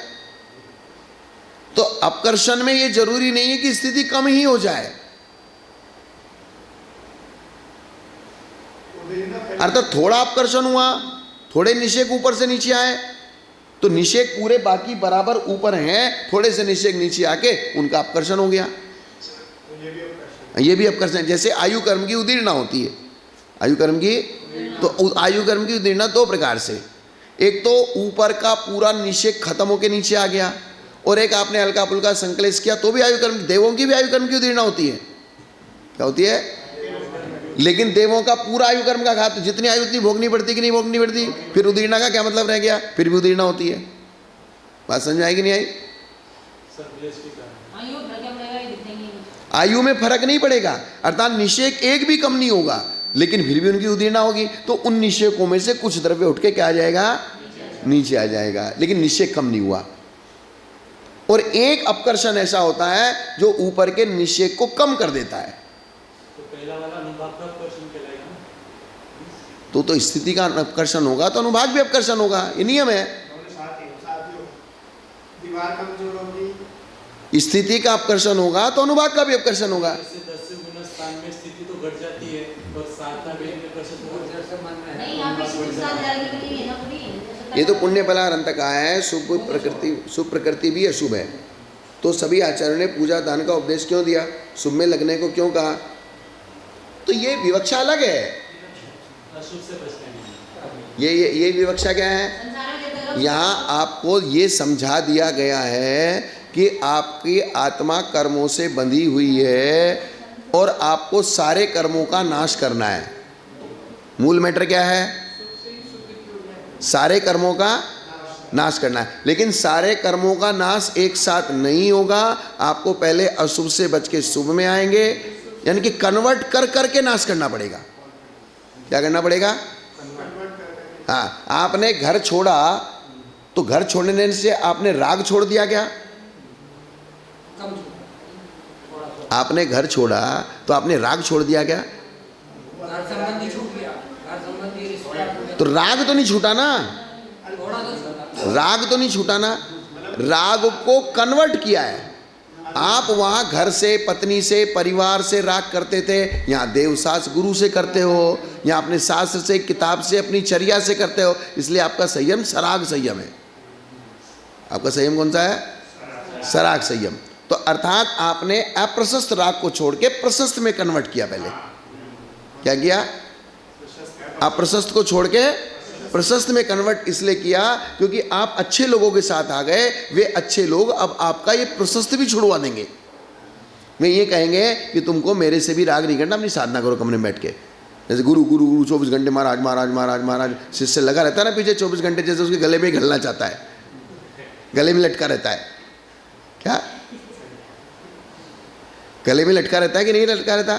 तो अपकर्षण में ये जरूरी नहीं है कि स्थिति कम ही हो जाए, उदयना पहले अर्थात थोड़ा अपकर्षण हुआ, थोड़े निषेक ऊपर से नीचे आए तो निषेक पूरे बाकी बराबर ऊपर हैं, थोड़े से निषेक नीचे आके उनका अपकर्षण हो गया। तो ये भी आकर्षण। ये भी अपकर्षण। जैसे आयु कर्म की उदीर्णा होती है, आयु कर्म की, तो आयु कर्म की उदीर्णा दो प्रकार से, एक तो ऊपर का पूरा निषेक खत्म होके नीचे आ गया, और एक आपने हल्का फुल्का संकलेश किया तो भी आयु कर्म। देवों की भी आयु कर्म की उदीर्णा होती है। क्या होती है? लेकिन देवों का पूरा आयु कर्म का घात, जितनी आयु उतनी भोगनी पड़ती कि नहीं भोगनी पड़ती, फिर उदीर्णा का क्या मतलब रह गया? फिर भी उदीर्णा होती है। बात समझ में आई कि नहीं आई? सर्कुलेश के कारण आयु भर क्या पड़ेगा, ये दिखेंगे नहीं। आयु में फर्क नहीं पड़ेगा, अर्थात निषेक एक भी कम नहीं होगा, लेकिन फिर भी उनकी उदीर्णा होगी तो उन निषेकों में से कुछ द्रव्य उठ के क्या आ जाएगा? नीचे आ जाएगा, लेकिन निषेक कम नहीं हुआ। और एक अपकर्षण ऐसा होता है जो ऊपर के निषेक को कम कर देता है। तो पहला वाला अनुभाग का आकर्षण कहलाएगा ना। तो स्थिति का अपकर्षण होगा तो अनुभाग भी अपकर्षण होगा, ये नियम है। दोनों साथ ही हो। दीवार कमजोर होगी, स्थिति का अपकर्षण होगा तो अनुभाग का भी अपकर्षण होगा। जैसे 10 से गुना स्थान में स्थिति तो घट जाती है और 7 में प्रकर्षण हो जाता है। नहीं, यहाँ पे शुद्ध साथ जाने के लिए है ना पूरी। ये तो पुण्य फलारंत का है। शुभ प्रकृति भी अशुभ है, तो सभी आचार्यों ने पूजा दान का उपदेश क्यों दिया? शुभ में लगने को क्यों कहा? तो ये विवक्षा अलग है। अशुभ से बचना है। ये विवक्षा क्या है? संसार में देखो, यहाँ आपको ये समझा दिया गया है कि आपकी आत्मा कर्मों से बंधी हुई है और आपको सारे कर्मों का नाश करना है। मूल मैटर क्या है? सारे कर्मों का नाश करना है। लेकिन सारे कर्मों का नाश एक साथ नहीं होगा, आपको पहले अशुभ से बच के शुभ में आएंगे, यानी कि कन्वर्ट कर करके नाश करना पड़ेगा। क्या करना पड़ेगा? हाँ, आपने घर छोड़ा तो घर छोड़ने से आपने राग छोड़ दिया क्या? आपने घर छोड़ा तो आपने राग छोड़ दिया क्या? घर संबंधी छूट गया, घर संबंधी रिश्ता तो राग तो नहीं छूटा ना, थोड़ा तो छूटा। राग तो नहीं छूटा ना, राग को कन्वर्ट किया है। आप वहाँ घर से, पत्नी से, परिवार से राग करते थे, यहाँ देवशास्त्र गुरु से करते हो, यहाँ अपने शास्त्र से, किताब से, अपनी चर्या से करते हो, इसलिए आपका संयम सराग संयम है। आपका संयम कौन सा है? सराग संयम। तो अर्थात आपने अप्रशस्त राग को छोड़ के प्रशस्त में कन्वर्ट किया। पहले क्या किया? अप्रशस्त को छोड़ के प्रशस्त में कन्वर्ट इसलिए किया क्योंकि आप अच्छे लोगों के साथ आ गए। वे अच्छे लोग अब आपका ये प्रशस्त भी छुड़वा देंगे। वे ये कहेंगे कि तुमको मेरे से भी राग नहीं करना, अपनी साधना करो कमरे में बैठ के। जैसे गुरु गुरु गुरु 24 घंटे महाराज महाराज महाराज महाराज शिष्य लगा रहता है ना पीछे 24 घंटे, जैसे उसके गले में घलना चाहता है, गले में लटका रहता है। क्या गले में लटका रहता है कि नहीं लटका रहता?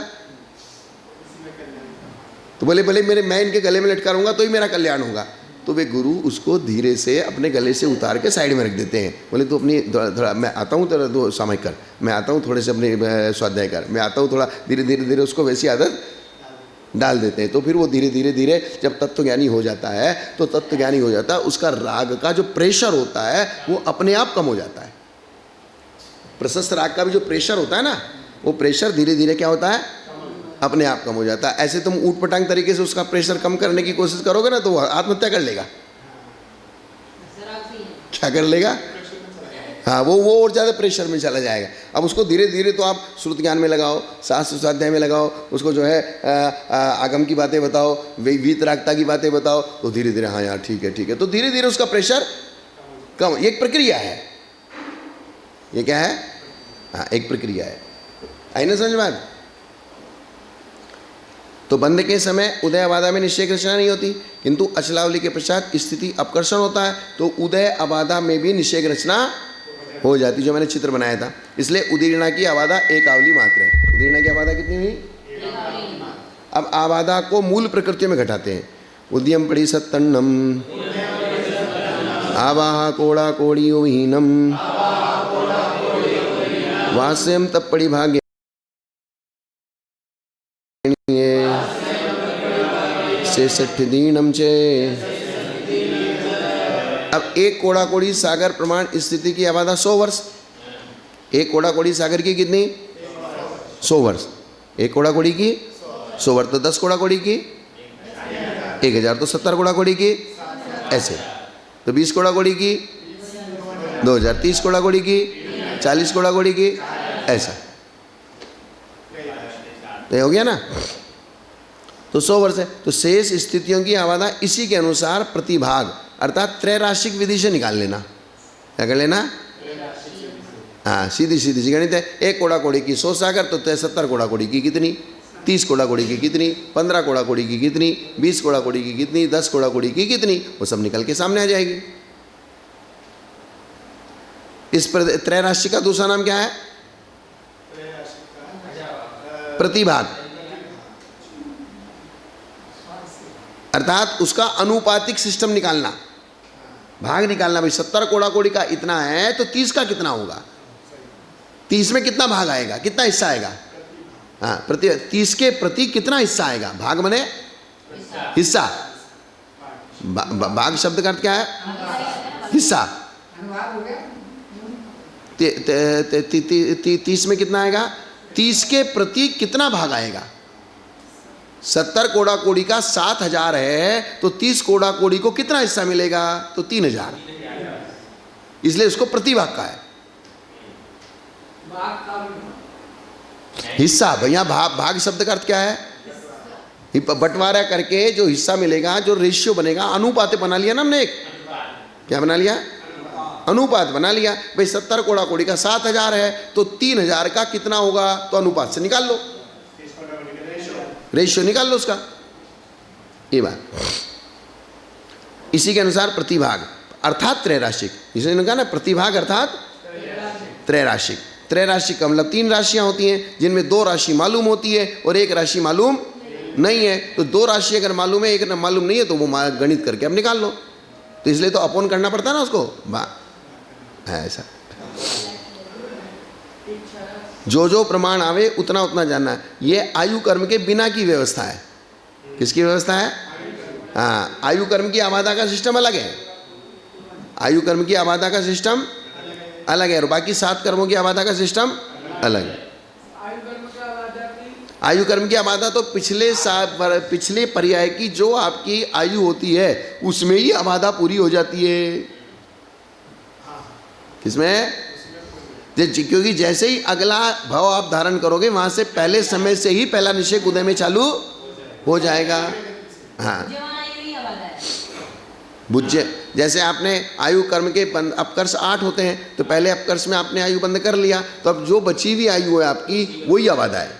तो बोले भले मैं इनके गले में लटका रहूँगा तो ही मेरा कल्याण होगा। तो वे गुरु उसको धीरे से अपने गले से उतार के साइड में रख देते हैं। बोले तो अपनी थोड़ा मैं आता हूँ, तेरा तो सामयिक कर, मैं आता हूँ, थोड़े से अपने स्वाध्याय कर, मैं आता हूँ, थोड़ा धीरे धीरे धीरे उसको वैसी आदत डाल देते हैं। तो फिर वो धीरे धीरे धीरे जब तत्वज्ञानी हो जाता है तो तत्वज्ञानी हो जाता है, उसका राग का जो प्रेशर होता है वो अपने आप कम हो जाता है। प्रशस्त राग का भी जो प्रेशर होता है ना, वो प्रेशर धीरे धीरे क्या होता है? अपने आप कम हो जाता है। ऐसे तुम ऊट पटांग तरीके से उसका प्रेशर कम करने की कोशिश करोगे ना तो वो आत्महत्या कर लेगा। शराब से ही है। क्या कर लेगा? हाँ, वो और ज़्यादा प्रेशर में चला जाएगा। अब उसको धीरे धीरे तो आप श्रुत ज्ञान में लगाओ, शास्त्र स्वाध्याय में लगाओ, उसको जो है आगम की बातें बताओ, वीतरागता की बातें बताओ, तो धीरे धीरे हाँ यार ठीक है ठीक है, तो धीरे धीरे उसका प्रेशर कम। ये एक प्रक्रिया है। ये क्या है? हाँ, एक प्रक्रिया है। आई ना समझ बात? तो बंद के समय उदय अबाधा में निश्चय रचना नहीं होती, किंतु अचलावली के पश्चात स्थिति अपकर्षण होता है तो उदय अबाधा में भी निश्चय रचना हो जाती, जो मैंने चित्र बनाया था। इसलिए उदीर्णा की अबाधा एक आवली मात्र है। उदीर्णा की अबाधा कितनी हुई? अब अबाधा को मूल प्रकृति में घटाते हैं। उद्यम पड़ी सत्तन्नम आवाह कोड़ा कोड़ी हीनम वास्यम तप पड़ी भाग्य शेषठ दीनम चे। अब एक कोड़ा कोड़ी सागर प्रमाण स्थिति की आबादा 100 वर्ष। एक कोड़ा कोड़ी सागर की कितनी? 100 वर्ष। एक कोड़ा कोड़ी की 100 वर्ष, तो 10 कोड़ा कोड़ी की 1000, तो 70 कोड़ा कोड़ी की ऐसे, तो 20 कोड़ा कोड़ी की 2000, 30 कोड़ा कोड़ी की 40 कोड़ा कोड़ी की ऐसा, तो हो गया ना। तो 100 वर्ष है। तो शेष स्थितियों की आबादा इसी के अनुसार प्रतिभाग अर्थात त्रैराशिक विधि से निकाल लेना। क्या कर लेना? हाँ, सीधी सीधी सी गणित है। एक कोड़ा कोड़ी की 100 सागर, तो 70 कोड़ा कोड़ी की कितनी, 30 कोड़ा कोड़ी की कितनी, 15 कोड़ा कोड़ी की कितनी, 20 कोड़ा कोड़ी की कितनी, 10 कोड़ा कोड़ी की कितनी, वो सब निकल के सामने आ जाएगी। इस त्रैराशि का दूसरा नाम क्या है? प्रतिभाग, अर्थात उसका अनुपातिक सिस्टम निकालना, भाग निकालना। भाई 70 कोड़ा कोड़ी का इतना है तो 30 का कितना होगा, 30 में कितना भाग आएगा, कितना हिस्सा आएगा? हाँ, प्रति 30 के प्रति कितना हिस्सा आएगा? भाग मने हिस्सा। भाग शब्द का अर्थ क्या है? हिस्सा। 30 में कितना आएगा? 30 के प्रति कितना भाग आएगा? 70 कोड़ा कोड़ी का 7000 है तो 30 कोड़ा कोड़ी को कितना हिस्सा मिलेगा? तो 3000, इसलिए उसको प्रतिभाग का है। हिस्सा भैया, भाग शब्द का अर्थ क्या है? बंटवारा करके जो हिस्सा मिलेगा, जो रेशियो बनेगा, अनुपात बना लिया ना हमने एक। क्या बना लिया? अनुपात बना लिया। भाई 70 कोड़ा कोड़ी का 7000 है तो 3000 का कितना होगा? तो अनुपात से निकाल लो, रेशियो निकाल लो उसका। ये बात, इसी के अनुसार प्रतिभाग अर्थात त्रैराशिक, इसने कहा ना प्रतिभाग अर्थात त्रैराशिक। त्रैराशिक का मतलब 3 राशियां होती हैं जिनमें 2 राशि मालूम होती है और 1 राशि मालूम नहीं है। तो 2 राशि अगर मालूम है, 1 मालूम नहीं है, तो वो गणित करके अब निकाल लो। तो इसलिए तो अपोन करना पड़ता है ना उसको, ऐसा। जो जो प्रमाण आवे उतना उतना जानना है। ये आयु कर्म के बिना की व्यवस्था है। किसकी व्यवस्था है? हाँ, आयु कर्म की आबादा का सिस्टम अलग है। आयु कर्म की आबादा का सिस्टम अलग है और बाकी 7 कर्मों की आबादा का सिस्टम अलग है। आयु कर्म की आबादा तो पिछले पर्याय की जो आपकी आयु होती है उसमें ही आबादा पूरी हो जाती है। किसमें? क्योंकि जैसे ही अगला भाव आप धारण करोगे वहां से पहले समय से ही पहला निषेक उदय में चालू हो जाएगा। हाँ, बुझे जैसे आपने आयु कर्म के अपकर्ष 8 होते हैं तो पहले अपकर्ष में आपने आयु बंद कर लिया, तो अब जो बची हुई आयु है आपकी वही आबादा है,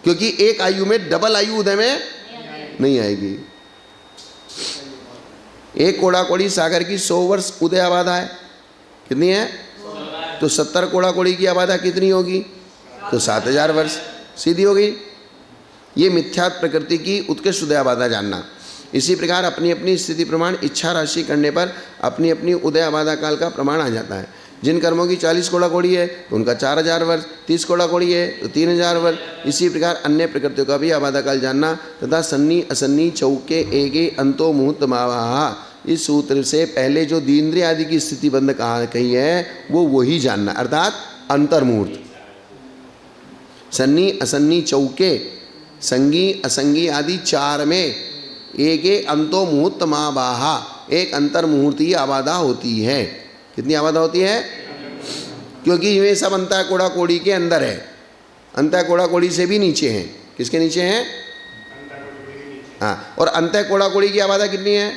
क्योंकि एक आयु में डबल आयु उदय में नहीं आएगी। एक कोड़ा कोड़ी सागर की 100 वर्ष उदय आबादा है। कितनी है? तो 70 कोड़ा कोड़ी की आबादा कितनी होगी? तो 7000 वर्ष। सीधी हो गई। ये मिथ्यात्व प्रकृति की उत्कृष्ट उदय आबादा जानना। इसी प्रकार अपनी अपनी स्थिति प्रमाण इच्छा राशि करने पर अपनी अपनी उदय आबादा काल का प्रमाण आ जाता है। जिन कर्मों की 40 कोड़ा कोड़ी है तो उनका 4000 वर्ष, 30 कोड़ा कोड़ी है तो 3000 वर्ष। इसी प्रकार अन्य प्रकृतियों का भी आबादा काल जानना तथा सन्नी असन्नी चौके एगे अंतो मुहूर्त मावाहा, इस सूत्र से पहले जो दीन्द्रिय आदि की स्थिति बंद कही है वो वही जानना, अर्थात अंतर्मुहूर्त। सन्नी असन्नी चौके संगी असंगी आदि 4 में एगे अंतो मुहूर्त मावाहा, एक अंतर मुहूर्ती आबादा होती है। कितनी आबादा होती है? क्योंकि ये सब अंतः कोड़ा कोड़ी के अंदर है, अंतः कोड़ा कोड़ी से भी नीचे हैं। किसके नीचे हैं? हाँ, और अंतः कोड़ा कोड़ी की आबादा कितनी है?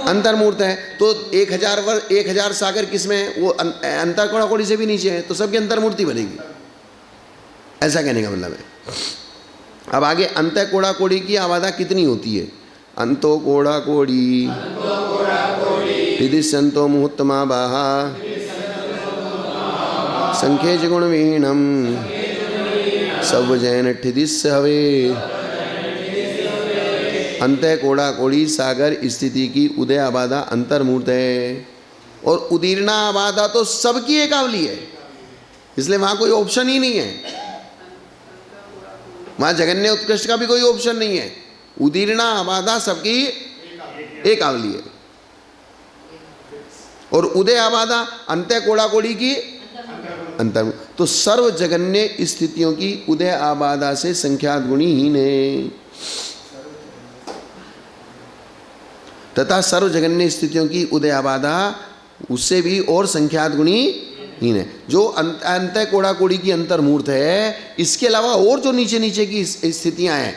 अंतर्मूर्त है। तो 1000 वर्ष 1000 सागर किसमें है? वो अंतर कोड़ा कोड़ी से भी नीचे है, तो सबकी अंतर्मूर्ति बनेगी। ऐसा कहने का मतलब है। अब आगे अंतः कोड़ा कोड़ी की आबादा कितनी होती है? अंतो कोड़ा कोड़ी हृदय संतो मुहूर्तमा बाहा संख्ये गुण वीणम सब जैन ठिदिस हवे। अंतः कोड़ा कोड़ी सागर स्थिति की उदय आबादा अंतर्मूर्त है और उदीर्णा आबादा तो सबकी एकावली है, इसलिए वहां कोई ऑप्शन ही नहीं है। वहाँ जगन्य उत्कृष्ट का भी कोई ऑप्शन नहीं है। उदीर्णा आबादा सबकी एक आवली है, और उदय आबादा अंत्य कोड़ा कोड़ी की अंतर। तो सर्व जगन्य स्थितियों की उदय आबादा से संख्यात गुणीहीन है, तथा सर्व जगन्य स्थितियों की उदय आबादा उससे भी और संख्यात गुणीहीन है। जो अंत्य कोड़ा कोड़ी की अंतर्मूर्त है, इसके अलावा और जो नीचे नीचे की स्थितियां हैं,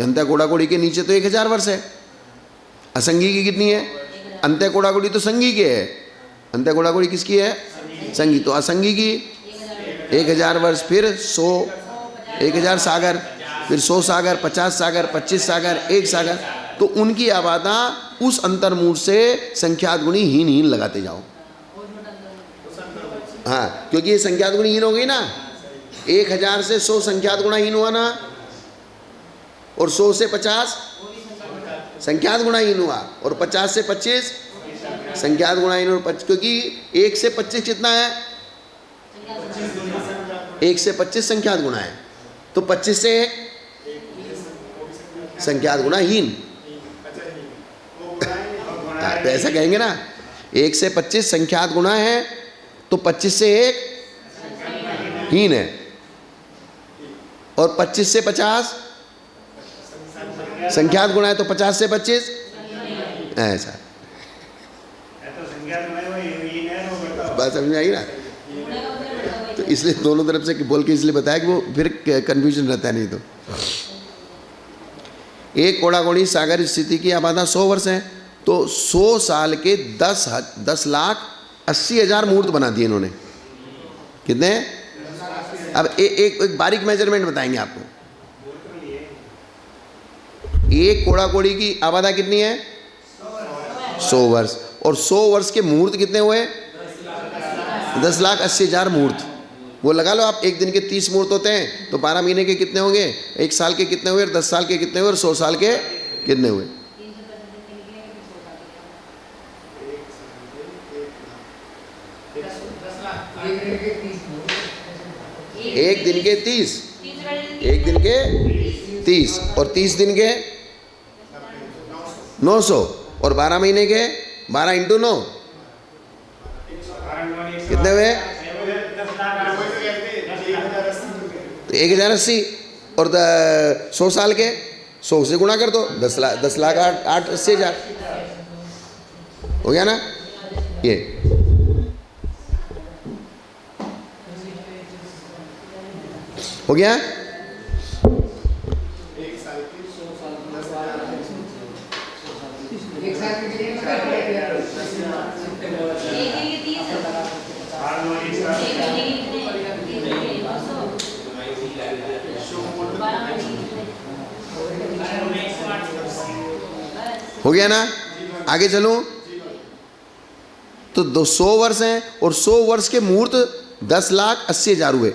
अंत्य कोड़ा कोड़ी के नीचे तो 1000 वर्ष है, असंगी की कितनी है? अंत्य कोड़ा कोड़ी तो संगी के है, अंत्य कोड़ा कोड़ी किसकी है? संगी। तो असंगी की 1000 वर्ष, फिर 100, 1000 सागर, फिर 100 सागर, 50 सागर, 25 सागर, 1 सागर। तो उनकी आबादा उस अंतर्मूर्त से संख्यात गुणी हीन लगाते जाओ। हाँ, क्योंकि ये संख्यात गुणी हीन हो गई ना, 1000 से 100 संख्यात गुणाहीन हुआ ना, और 100 से 50 संख्यात गुणाहीन हुआ, और 50 से 25 संख्यात गुणाहीन, और क्योंकि 1 से 25 कितना है? 1 से 25 संख्यात गुणा है, तो 25 से 1 संख्यात गुणाहीन। तो ऐसा कहेंगे ना, 1 से 25 संख्यात गुणा है, तो 25 से 1 हीन है, और 25 से 50 संख्यात गुणा है, तो 50 से 25 ऐसा। बात समझ में आई ना? तो इसलिए दोनों तरफ से बोल के इसलिए बताया कि वो फिर कंफ्यूजन रहता है, नहीं तो। एक कोड़ा कोड़ी सागर स्थिति की आबादा 100 वर्ष है, तो 100 साल के 10,80,000 मूर्त बना दिए इन्होंने। कितने? अब एक बारीक मेजरमेंट बताएंगे आपको। एक कोड़ा कोड़ी की आबादा कितनी है? 100 वर्ष। और 100 वर्ष के मुहूर्त कितने हुए? 10,80,000 मुहूर्त। वो लगा लो आप, एक दिन के 30 मुहूर्त होते हैं, तो 12 महीने के कितने होंगे? 1 साल के कितने हुए? 10 साल के कितने हुए? और 100 साल के कितने हुए? एक दिन के 30, एक दिन के 30, और 30 दिन के 900, और 12 महीने के 12 × 9 कितने हुए? तो 1080, और 100 साल के 100 से गुणा कर दो, 10,08,80,000 हो गया ना? ये हो गया। हो गया ना? आगे चलो। तो 200 वर्ष हैं, और 100 वर्ष के मुहूर्त 10,80,000 हुए,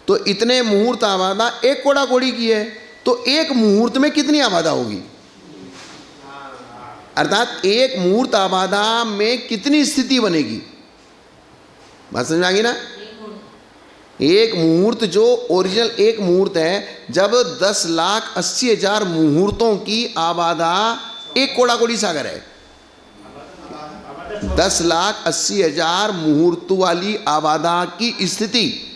तो इतने मुहूर्त आबादा एक कोड़ा कोड़ी की है, तो एक मुहूर्त में कितनी आबादा होगी? अर्थात एक मुहूर्त आबादा में कितनी स्थिति बनेगी? बात समझ आ गई ना? एक मुहूर्त जो ओरिजिनल एक मुहूर्त है, जब 10,80,000 मुहूर्तों की आबादा एक कोड़ा कोड़ी सागर है, 10,80,000 मुहूर्त वाली आबादा की स्थिति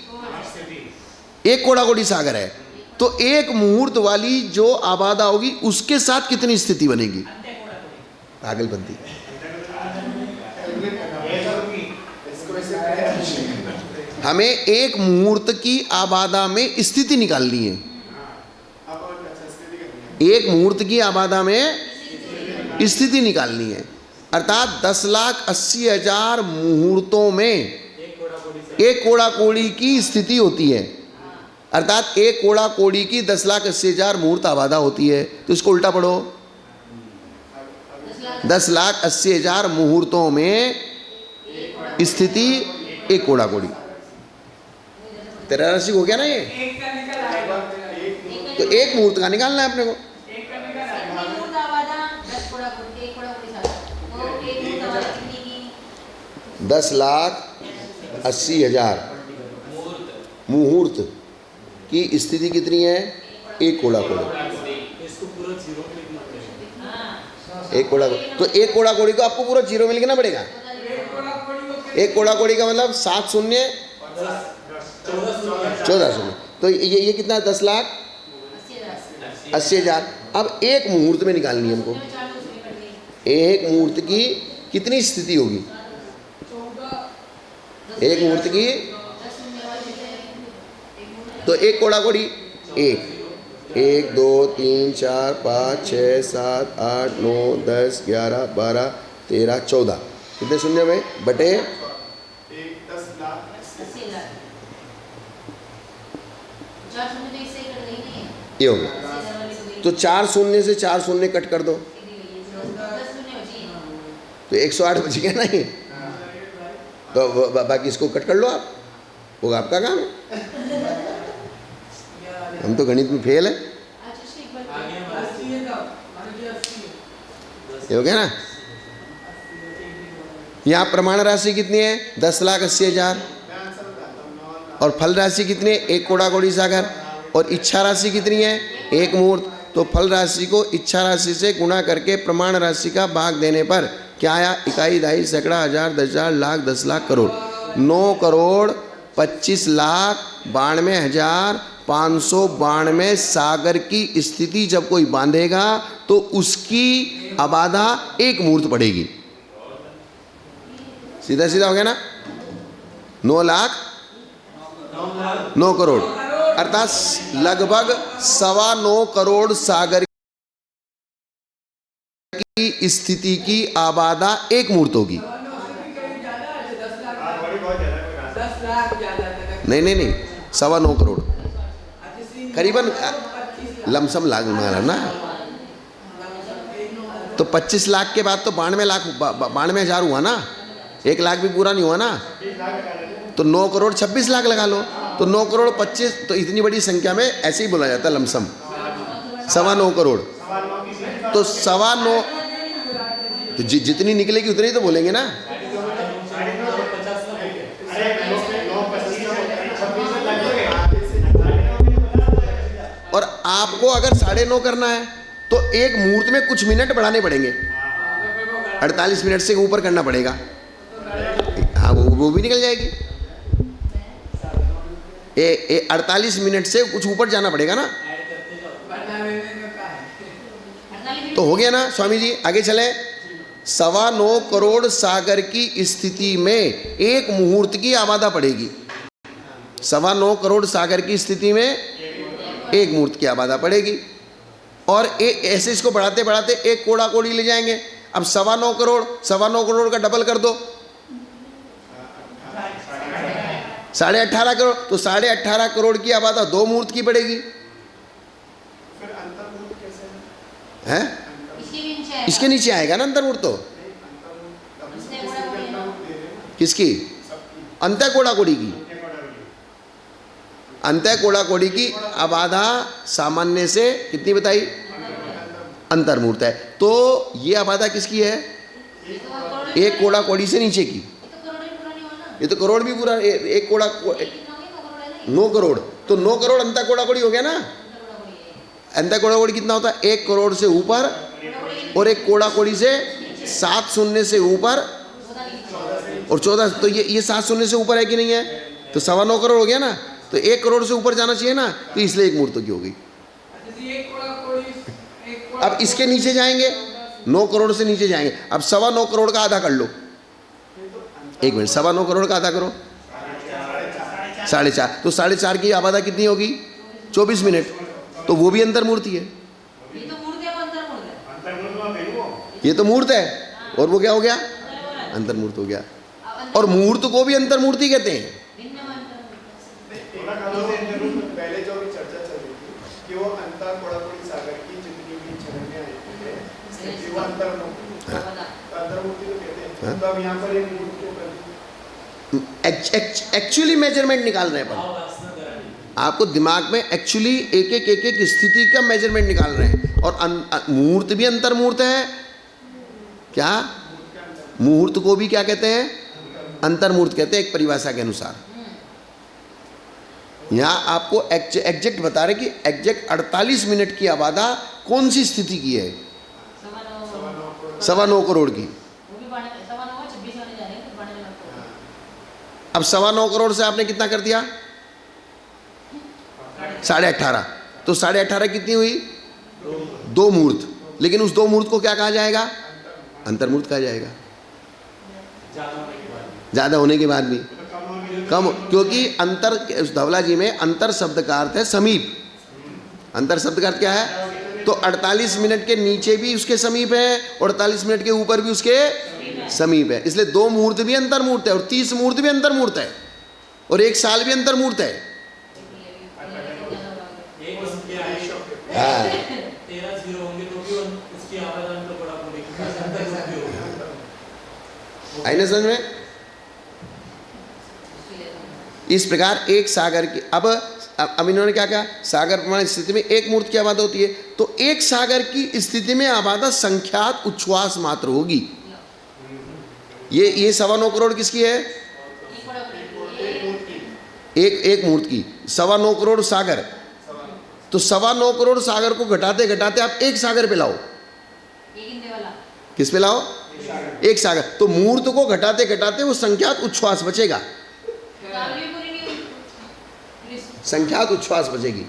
एक कोड़ा कोड़ी सागर है, तो एक मुहूर्त वाली जो आबादा होगी उसके साथ कितनी स्थिति बनेगी? पागलपंती। हमें एक मुहूर्त की आबादा में स्थिति निकालनी है, एक मुहूर्त की आबादा में स्थिति निकालनी है। अर्थात 10,80,000 मुहूर्तों में एक कोड़ा कोड़ी की स्थिति होती है, अर्थात एक कोड़ा कोड़ी की 10,80,000 मुहूर्त आबादा होती है। तो इसको उल्टा पढ़ो, 10,80,000 मुहूर्तों में स्थिति एक कोड़ा कोड़ी। 83 हो गया ना ये? तो एक मुहूर्त का निकालना है अपने को। 10,80,000 मुहूर्त की स्थिति कितनी है? एक कोड़ा कोड़ी, इसको पूरा जीरो में लिखना पड़ेगा। हाँ एक कोड़ा कोड़ी। तो एक कोड़ा कोड़ी को आपको पूरा जीरो में लिखना पड़ेगा। एक कोड़ा कोड़ी का मतलब 7 शून्य 14 शून्य, तो ये कितना, 10,80,000। अब एक मुहूर्त में निकालनी है हमको। एक मुहूर्त की कितनी स्थिति होगी? एक मुहूर्त की, तो एक कोड़ा कोड़ी, 1 2 3 4 5 6 7 8 9 10 11 12 13 14, कितने शून्य में बटे 10 लाख 80 लाख। 4 शून्य तो इससे ही कट गई नहीं है। ये हो गया। तो 4 शून्य से 4 शून्य कट कर दो, 10 शून्य बची। तो 108 बच गया नहीं। तो बाकी इसको कट कर लो आप, वो आपका काम है। हम तो गणित में फेल है। ये हो गया ना। यहाँ प्रमाण राशि कितनी है? 10,80,000। और फल राशि कितनी है? 1 कोड़ा कोड़ी सागर। और इच्छा राशि कितनी है? 1 मुहूर्त। तो फल राशि को इच्छा राशि से गुणा करके प्रमाण राशि का भाग देने पर क्या आया? इकाई, दहाई, सैकड़ा, हजार, 10,000, लाख, 10 लाख, करोड़। 9 करोड़ 25 लाख 92,592 सागर की स्थिति जब कोई बांधेगा तो उसकी आबादा 1 मुहूर्त पड़ेगी। सीधा सीधा हो गया ना। 9 लाख 9 करोड़ अर्थात लगभग 9.25 करोड़ सागर की स्थिति की आबादा 1 मुहूर्त होगी। नहीं नहीं नहीं, 9.25 करोड़ करीबन लमसम लाख मारा ना। तो 25 लाख के बाद तो 92,000 हुआ ना। 1 लाख भी पूरा नहीं हुआ ना। तो 9 करोड़ 26 लाख लगा लो। तो 9 करोड़ 25, तो इतनी बड़ी संख्या में ऐसे ही बोला जाता है लमसम 9.25 करोड़। तो 9.25, तो जितनी निकलेगी उतनी तो बोलेंगे ना। और आपको अगर 9.5 करना है तो एक मुहूर्त में कुछ मिनट बढ़ाने पड़ेंगे। 48 मिनट से ऊपर करना पड़ेगा। हाँ, वो भी निकल जाएगी। 48 मिनट से कुछ ऊपर जाना पड़ेगा ना। तो हो गया ना स्वामी जी। आगे चले। 9.25 करोड़ सागर की स्थिति में 1 मुहूर्त की आबादा पड़ेगी। 9.25 करोड़ सागर की स्थिति में 1 मुहूर्त की आबादा पड़ेगी। और ऐसे इसको बढ़ाते बढ़ाते 1 कोड़ा कोड़ी ले जाएंगे। अब 9.25 करोड़ का डबल कर दो, 18.5 करोड़। तो 18.5 करोड़ की आबादा 2 मुहूर्त की पड़ेगी। फिर अंतर मुहूर्त कैसे हैं? इसके नीचे आएगा ना अंतर मुहूर्त। तो किसकी? अंत्य कोड़ा कोड़ी की। अंत्य कोड़ा कोड़ी की आबादा सामान्य से कितनी बताई? अंतर मुहूर्त है। तो ये आबादा किसकी है? 1 कोड़ा कोड़ी से नीचे की। ये तो करोड़ भी पूरा 1 कोड़ा 9 करोड़। तो 9 करोड़ अंत्य कोड़ा कोड़ी हो गया ना। अंत्य कोड़ा कोड़ी कितना होता है? 1 करोड़ से ऊपर और 1 कोड़ा कोड़ी से 7 शून्य से ऊपर और 14। तो ये 7 शून्य से ऊपर है कि नहीं है? तो 9.25 करोड़ हो गया ना। तो 1 करोड़ से ऊपर जाना चाहिए ना। तो इसलिए 1 मुहूर्त की हो गई। अब इसके नीचे जाएंगे, 9 करोड़ से नीचे जाएंगे। अब 9.25 करोड़ का आधा कर लो। 1 मिनट, 9.25 करोड़ का आधा करो 4.5। तो 4.5 की आबादा कितनी होगी? 24 मिनट। तो वो भी अंतर मूर्ति है। ये तो मूर्त है और वो क्या हो गया? अंतर मूर्त हो गया। और मुहूर्त को भी अंतर मूर्ति कहते हैं। पहले जो भी चर्चा चल रही थी कि वो अंतर कोड़ा कोड़ी सागर की जितनी भी चरणें आई थी वो अंतर्मुक्ति तो कहते हैं। तो अब यहाँ पर एक मुहूर्त क्यों कर दी? एक्चुअली मेजरमेंट निकाल रहे हैं अपन। आपको दिमाग में एक्चुअली एक स्थिति का मेजरमेंट निकाल रहे हैं। और मुहूर्त भी अंतर मुहूर्त है। क्या? मुहूर्त को भी क्या कहते हैं? अंतर मुहूर्त कहते हैं एक परिभाषा के अनुसार। यहाँ आपको एग्जैक्ट बता रहे कि एग्जैक्ट 48 मिनट की आबादा कौन सी स्थिति की है? 9.25 करोड़ की। वो भी बढ़ने 26 होने जा रहे हैं तो बढ़ने लगता है। अब 9.25 करोड़ से आपने कितना कर दिया? 18.5। तो 18.5 कितनी हुई? 2 मूर्त। लेकिन उस 2 मूर्त को क्या कहा जाएगा? अंतर्मूर्त कहा जाएगा। ज़्यादा होने के बाद भी कम, क्योंकि अंतर, धवला जी में अंतर शब्द का अर्थ है समीप। अंतर शब्द का अर्थ क्या है? तो 48 मिनट के नीचे भी उसके समीप है और 48 मिनट के ऊपर भी उसके समीप है। इसलिए 2 मुहूर्त भी अंतर्मूर्त है और 30 मुहूर्त भी अंतर्मूर्त है और 1 साल भी अंतर्मूर्त है। एक उसके आए हाँ 13 0 होंगे तो भी उसकी आवाज़ तो बड़ा पड़ेगी। आई ना समझ में? इस प्रकार एक सागर की, अब इन्होंने क्या कहा? सागर प्रमाण स्थिति में एक मूर्त की आबादा होती है, तो एक सागर की स्थिति में आबादा संख्यात उच्छ्वास मात्र होगी। ये 9.25 करोड़ किसकी है? एक मूर्त की 9.25 करोड़ सागर। तो 9.25 करोड़ सागर को घटाते घटाते आप एक सागर पे लाओ। किस पे लाओ? एक सागर। तो मूर्त को घटाते घटाते वो संख्यात उच्छ्वास बचेगा, संख्यात उच्छ्वास बचेगी।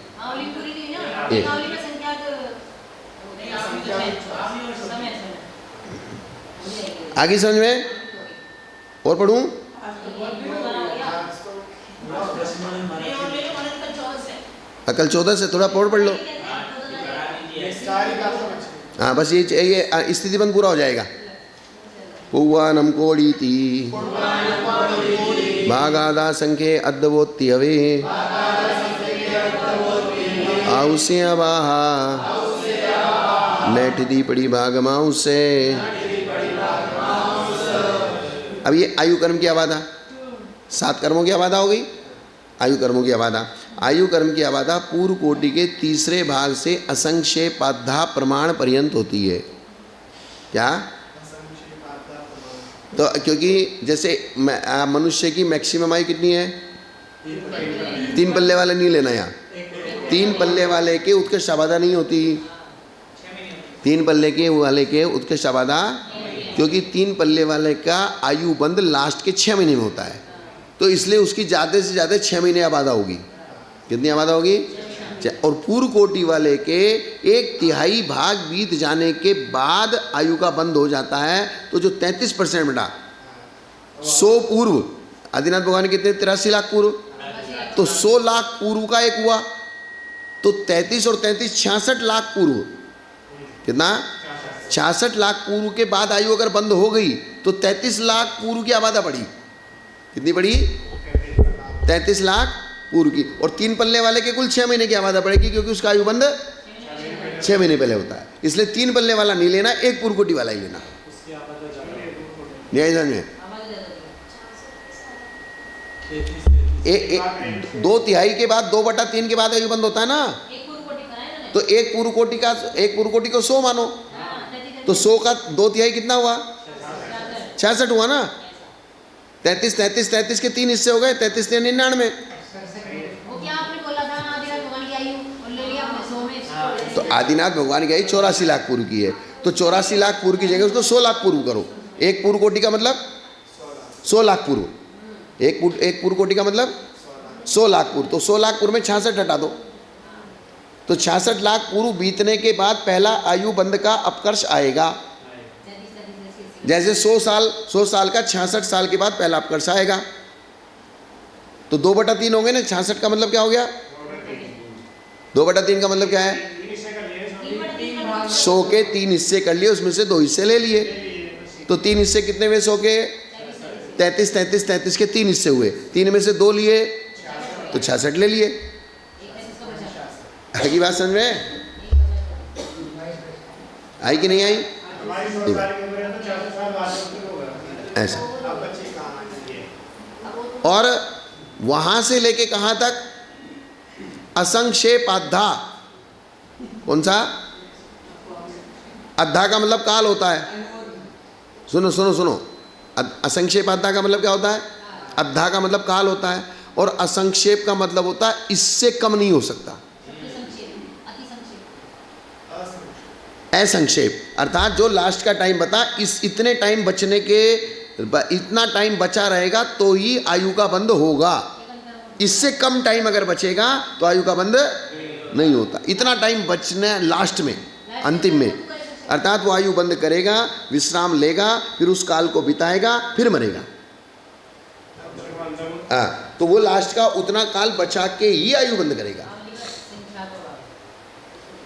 आगे समझ में? और पढ़ूं? अकल 14 से थोड़ा और पढ़ लो। हाँ बस ये स्थिति बंद पूरा हो जाएगा। पुवानम कोड़ीति भागादा संख्ये अद्दवोत्ति हवे आउस्य बाहा नेठ दी पड़ी भागमाऊ से। अब ये आयु कर्म की आबादा, 7 कर्मों की आबादा हो गई। आयु कर्मों की आबादा, आयु कर्म की आबादा पूर्व कोटि के तीसरे भाग से असंक्षेपाद्धा प्रमाण पर्यंत होती है। क्या? तो क्योंकि जैसे मनुष्य की मैक्सिमम आयु कितनी है? 3 पल्ले वाले नहीं लेना यहाँ। 3 पल्ले वाले के उत्कृष्ट आबादा नहीं होती। 3 पल्ले के वाले के उत्कृष्ट आबादा, क्योंकि 3 पल्ले वाले का आयु बंद लास्ट के 6 महीने में होता है, तो इसलिए उसकी ज़्यादा से ज़्यादा 6 महीने आबादा होगी। कितनी आबादा होगी? और पूर्व कोटि वाले के 1/3 भाग बीत जाने के बाद आयु का बंद हो जाता है। तो जो 33% बेटा 100 पूर्व, आदिनाथ भगवान कितने? 83 लाख पूर्व। तो 100 लाख पूर्व का एक हुआ, तो 33 और 33 66 लाख पूर्व। कितना? 66 लाख पूर्व के बाद आयु अगर बंद हो गई तो 33 लाख पूर्व की आबादा बढ़ी। कितनी बढ़ी? 33 लाख पूर्व की। और 3 पल्ले वाले के कुल 6 महीने की आबादा पड़ेगी, क्योंकि उसका आयु बंद 6 महीने पहले होता है। इसलिए 3 पल्ले वाला नहीं लेना, एक पूर्व कोटि वाला ही लेना। नहीं समझ में? 2/3 के बाद 2/3 के बाद आयु बंद होता है ना। तो एक पूर्व कोटि को 100 मानो, तो 100 का 2/3 कितना हुआ? 66 हुआ ना। 33 के 3 हिस्से हो गए, 33 से 99। तो आदिनाथ भगवान की आयु 84 लाख पूर्व की है, तो 84 लाख पूर्व की जगह उसको 100 लाख पूर्व करो। एक पूर्व कोटि का मतलब 100 लाख पूर्व, एक पूर्व कोटि का मतलब 100 लाख पूर्व। तो 100 लाख पूर्व में 66 हटा दो, तो 66 लाख पूर्व बीतने के बाद पहला आयु बंद का अपकर्ष आएगा। जैसे 100 साल का 66 साल के बाद पहला अपकर्ष आएगा। तो 2/3 हो गए ना। 66 का मतलब क्या हो गया? 2/3 का मतलब क्या है? 100 के 3 हिस्से कर लिए, उसमें से 2 हिस्से ले लिए। तो 3 हिस्से कितने हुए 100 के? 33 के 3 हिस्से हुए। 3 में से 2 लिए तो 66 ले लिए। की बात समझ में आई कि नहीं आई? ऐसा। और वहां से लेके कहां तक? असंक्षेपाद्धा। कौन सा? अद्धा का मतलब काल होता है। सुनो असंक्षेपाद्धा का मतलब क्या होता है? अद्धा का मतलब काल होता है। और असंक्षेप का मतलब होता है इससे कम नहीं हो सकता। अति संक्षेप, अति संक्षेप। असंक्षेप अर्थात जो लास्ट का टाइम बता, इस इतने टाइम बचने के, इतना टाइम बचा रहेगा तो ही आयु का बंध होगा। इससे कम टाइम अगर बचेगा तो आयु का बंध नहीं होता। इतना टाइम बचना लास्ट में, अंतिम में, अर्थात वो आयु बंद करेगा, विश्राम लेगा, फिर उस काल को बिताएगा, फिर मरेगा। हाँ, तो वो लास्ट का उतना काल बचा के ही आयु बंद करेगा।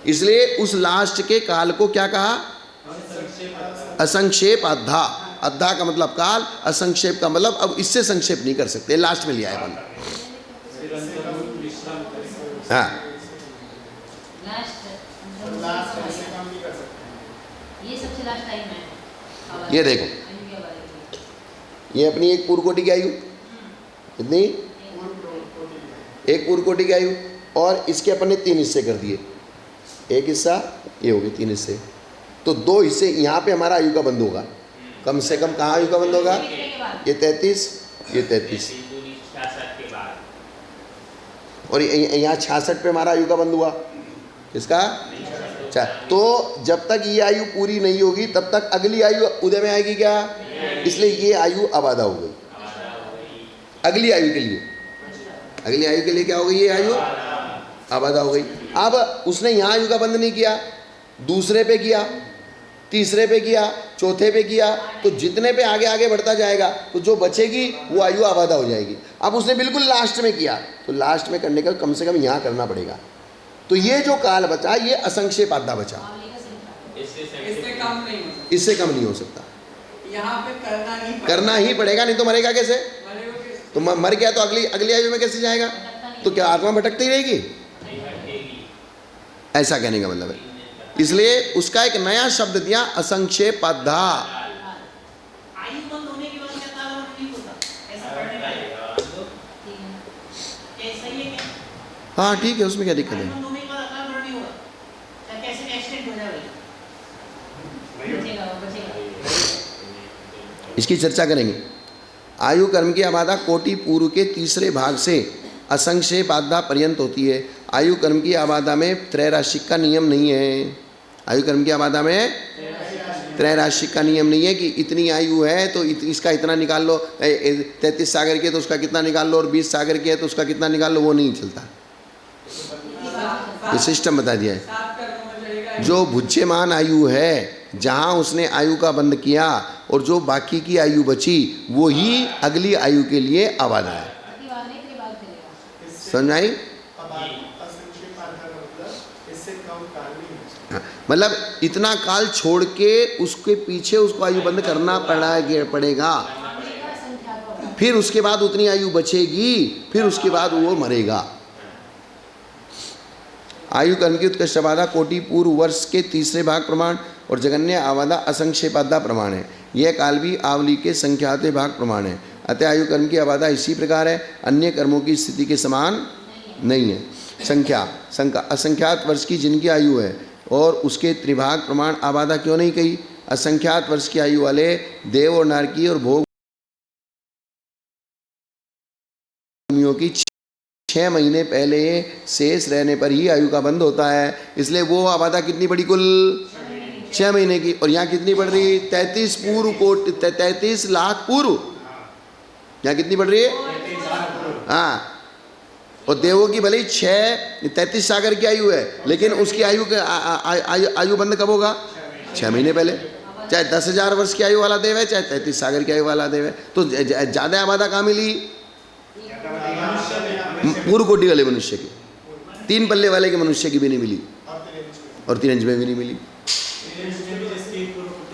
इसलिए उस लास्ट के काल को क्या कहा? असंक्षेप अद्धा। अद्धा का मतलब काल, असंक्षेप का मतलब अब इससे संक्षेप नहीं कर सकते, लास्ट में लिया है बंद। हाँ, ये सबसे लास्ट टाइम है। ये देखो, ये अपनी एक पूर्व कोटि की आयु, कितनी? एक पूर्व कोटि की आयु, और इसके अपन ने 3 हिस्से कर दिए। एक हिस्सा ये हो गए 3 हिस्से, तो 2 हिस्से यहाँ पे हमारा आयु का बंद होगा। कम से कम कहाँ आयु का बंद होगा? ये 33, ये 33, और यहाँ 66 पे हमारा आयु का बंद हुआ। किसका? अच्छा, तो जब तक ये आयु पूरी नहीं होगी तब तक अगली आयु उदय में आएगी क्या? इसलिए ये आयु आबादा हो गई। अगली आयु के लिए, अगली आयु के लिए क्या हो गई? ये आयु आबादा हो गई। अब उसने यहाँ आयु का बंद नहीं किया, दूसरे पे किया, तीसरे पे किया, चौथे पे किया, तो जितने पे आगे आगे बढ़ता जाएगा तो जो बचेगी वो आयु आबादा हो जाएगी। अब उसने बिल्कुल लास्ट में किया, तो लास्ट में करने का कम से कम यहाँ करना पड़ेगा। तो ये जो काल बचा ये असंक्षेप आधा बचा, इससे कम नहीं हो सकता। इससे कम नहीं हो सकता। यहाँ पे करना ही पड़ेगा, नहीं तो मरेगा कैसे? तो मर गया तो अगली आयु में कैसे जाएगा? तो क्या आत्मा भटकती रहेगी? ऐसा कहने का मतलब है। इसलिए उसका एक नया शब्द दिया, असंक्षेप आधा। आयु बंद होने के बाद क्या काल बंद नहीं होता? ऐसा पढ़ने का कैसा ही है क्या? हाँ ठीक है, उसमें क्या दिक्कत आयु है? बंद होने के बाद अकाल मरण नहीं होगा, क्या कैसे एक्सीडेंट हो जाएगा? बचेगा। इसकी चर्चा करेंगे। आयु कर्म की आबादा कोटि पूर्व के तीसरे भाग से असंक्षेप आधा पर्यंत होती है। आयु कर्म की आबादा में त्रैराशिक का नियम नहीं है। आयु कर्म की आबादा में त्रैराशिक का नियम नहीं है कि इतनी आयु है तो इसका इतना निकाल लो, 33 सागर की है तो उसका कितना निकाल लो, और 20 सागर की है तो उसका कितना निकाल लो, वो नहीं चलता। ये सिस्टम बता दिया है। जो भुज्यमान आयु है, जहाँ उसने आयु का बंद किया और जो बाकी की आयु बची वो ही अगली आयु के लिए आबादा है। समझ आई? मतलब इतना काल छोड़ के उसके पीछे उसको आयु बंद करना पड़ेगा, फिर उसके बाद उतनी आयु बचेगी, फिर उसके बाद वो मरेगा। आयु कर्म की उत्कृष्ट आबादा कोटि पूर्व वर्ष के तीसरे भाग प्रमाण और जगन्य आबादा असंक्षेपादा प्रमाण है। यह काल भी आवली के संख्यात भाग प्रमाण है। अतः आयु कर्म की आबादा इसी प्रकार है, अन्य कर्मों की स्थिति के समान नहीं है। असंख्यात वर्ष की जिनकी आयु है और उसके त्रिभाग प्रमाण आबादा क्यों नहीं कही? असंख्यात वर्ष की आयु वाले देव और नारकी और भोग की 6 महीने पहले शेष रहने पर ही आयु का बंद होता है। इसलिए वो आबादा कितनी पड़ी? कुल 6 महीने की। और यहाँ कितनी पड़ रही? 33 लाख पूर्व। यहाँ कितनी पड़ रही है? हाँ, और देवों की भले ही 33 सागर की आयु है, लेकिन उसकी आयु बंद कब होगा? 6 महीने पहले। चाहे 10,000 वर्ष की आयु वाला देव है, चाहे 33 सागर की आयु वाला देव है। तो ज़्यादा आबादा कहाँ मिली? पूर्व कोटि वाले मनुष्य की। 3 पल्ले वाले के मनुष्य की भी नहीं मिली, और 3 में भी नहीं मिली,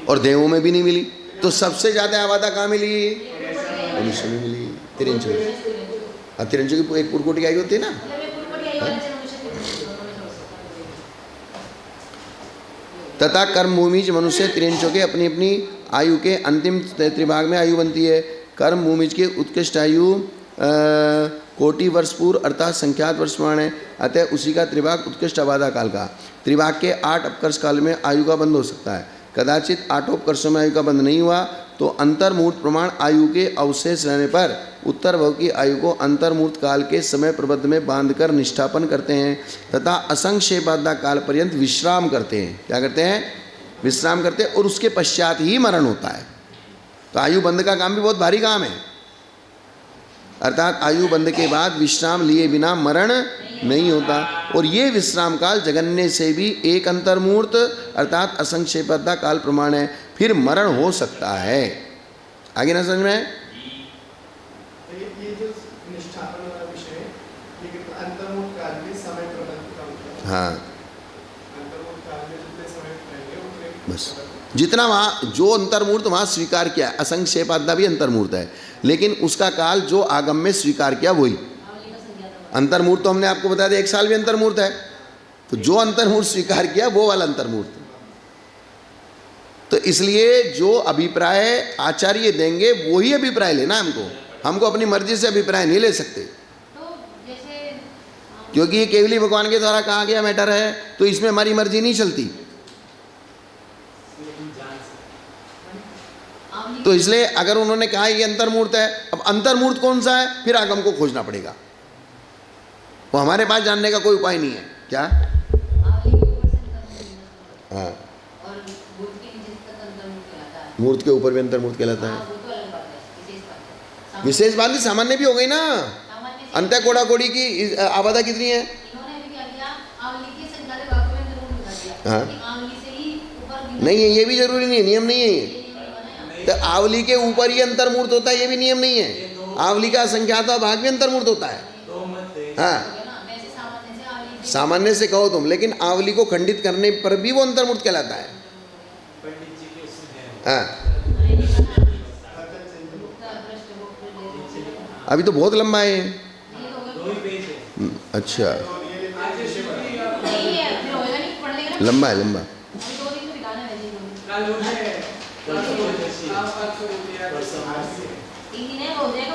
और देवों में भी नहीं मिली। तो सबसे ज़्यादा आबादा कहाँ मिली? मनुष्य में मिली, 3 में। और 3 की एक पूर्व कोटि की आयु होती है ना। तथा कर्म भूमिज मनुष्य 3 के अपनी अपनी आयु के अंतिम त्रिभाग में आयु बनती है। कर्म भूमिज के उत्कृष्ट आयु कोटि वर्ष पूर्व अर्थात संख्यात वर्ष प्रमाण है। अतः उसी का त्रिभाग उत्कृष्ट आबादा काल का। त्रिभाग के 8 अपकर्ष काल में आयु का बंद हो सकता है। कदाचित 8 अपकर्षों में आयु का बंद नहीं हुआ तो अंतर्मुहूर्त प्रमाण आयु के अवशेष रहने पर उत्तर भव की आयु को अंतर्मुहूर्त काल के समय प्रबद्ध में बांधकर निष्ठापन करते हैं तथा असंक्षेपादा काल पर्यंत विश्राम करते हैं। क्या करते हैं? विश्राम करते हैं, और उसके पश्चात ही मरण होता है। तो आयु बंध का काम भी बहुत भारी काम है, अर्थात आयु बंध के बाद विश्राम लिए बिना मरण नहीं होता। और ये विश्राम काल जगन्य से भी एक अंतर्मुहूर्त अर्थात असंक्षेपता काल प्रमाण है, फिर मरण हो सकता है। आगे ना समझ में? ये जो निष्ठापन वाला विषय है, लेकिन अंतर्मुहूर्त काल में समय प्रबंध का होता है। हाँ, अंतर्मुहूर्त काल में जितने समय रहेंगे उतने बस जितना वहाँ जो अंतर्मुहूर्त वहाँ स्वीकार किया, असंक्षेपादा भी अंतर्मुहूर्त है, लेकिन उसका काल जो आगम में स्वीकार किया वही अंतर्मुहूर्त। तो हमने आपको बताया था 1 साल भी अंतर्मुहूर्त है, तो जो अंतर्मुहूर्त स्वीकार किया वो वाला अंतर्मुहूर्त। तो इसलिए जो अभिप्राय आचार्य देंगे वही अभिप्राय लेना हमको अपनी मर्जी से अभिप्राय नहीं ले सकते, क्योंकि ये केवली भगवान के द्वारा कहा गया मैटर है, तो इसमें हमारी मर्जी नहीं चलती। तो इसलिए अगर उन्होंने कहा ये अंतर्मुहूर्त है, अब अंतर्मुहूर्त कौन सा है, फिर आगम को खोजना पड़ेगा, वो हमारे पास जानने का कोई उपाय नहीं है। क्या? हाँ, मुहूर्त के ऊपर भी अंतर्मुहूर्त कहलाता है। विशेष बात नहीं, सामान्य भी हो गई ना। अंत्य कोड़ा कोड़ी की आबादा कितनी है? हाँ, नहीं है, ये भी जरूरी नहीं है, नियम नहीं है ये। तो आवली के ऊपर ही अंतर्मुहूर्त होता है, ये भी नियम नहीं है। आवली का असंख्याता भाग भी अंतर्मुहूर्त होता है। हाँ, सामान्य से कहो तुम, लेकिन आवली को खंडित करने पर भी वो अंतर्मुहूर्त कहलाता है। हाँ, अभी तो बहुत लंबा है। अच्छा, लंबा है, लंबा।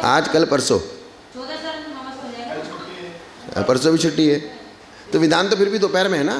आज कल परसों, परसों भी छुट्टी है, तो विधान तो फिर भी दोपहर में है ना।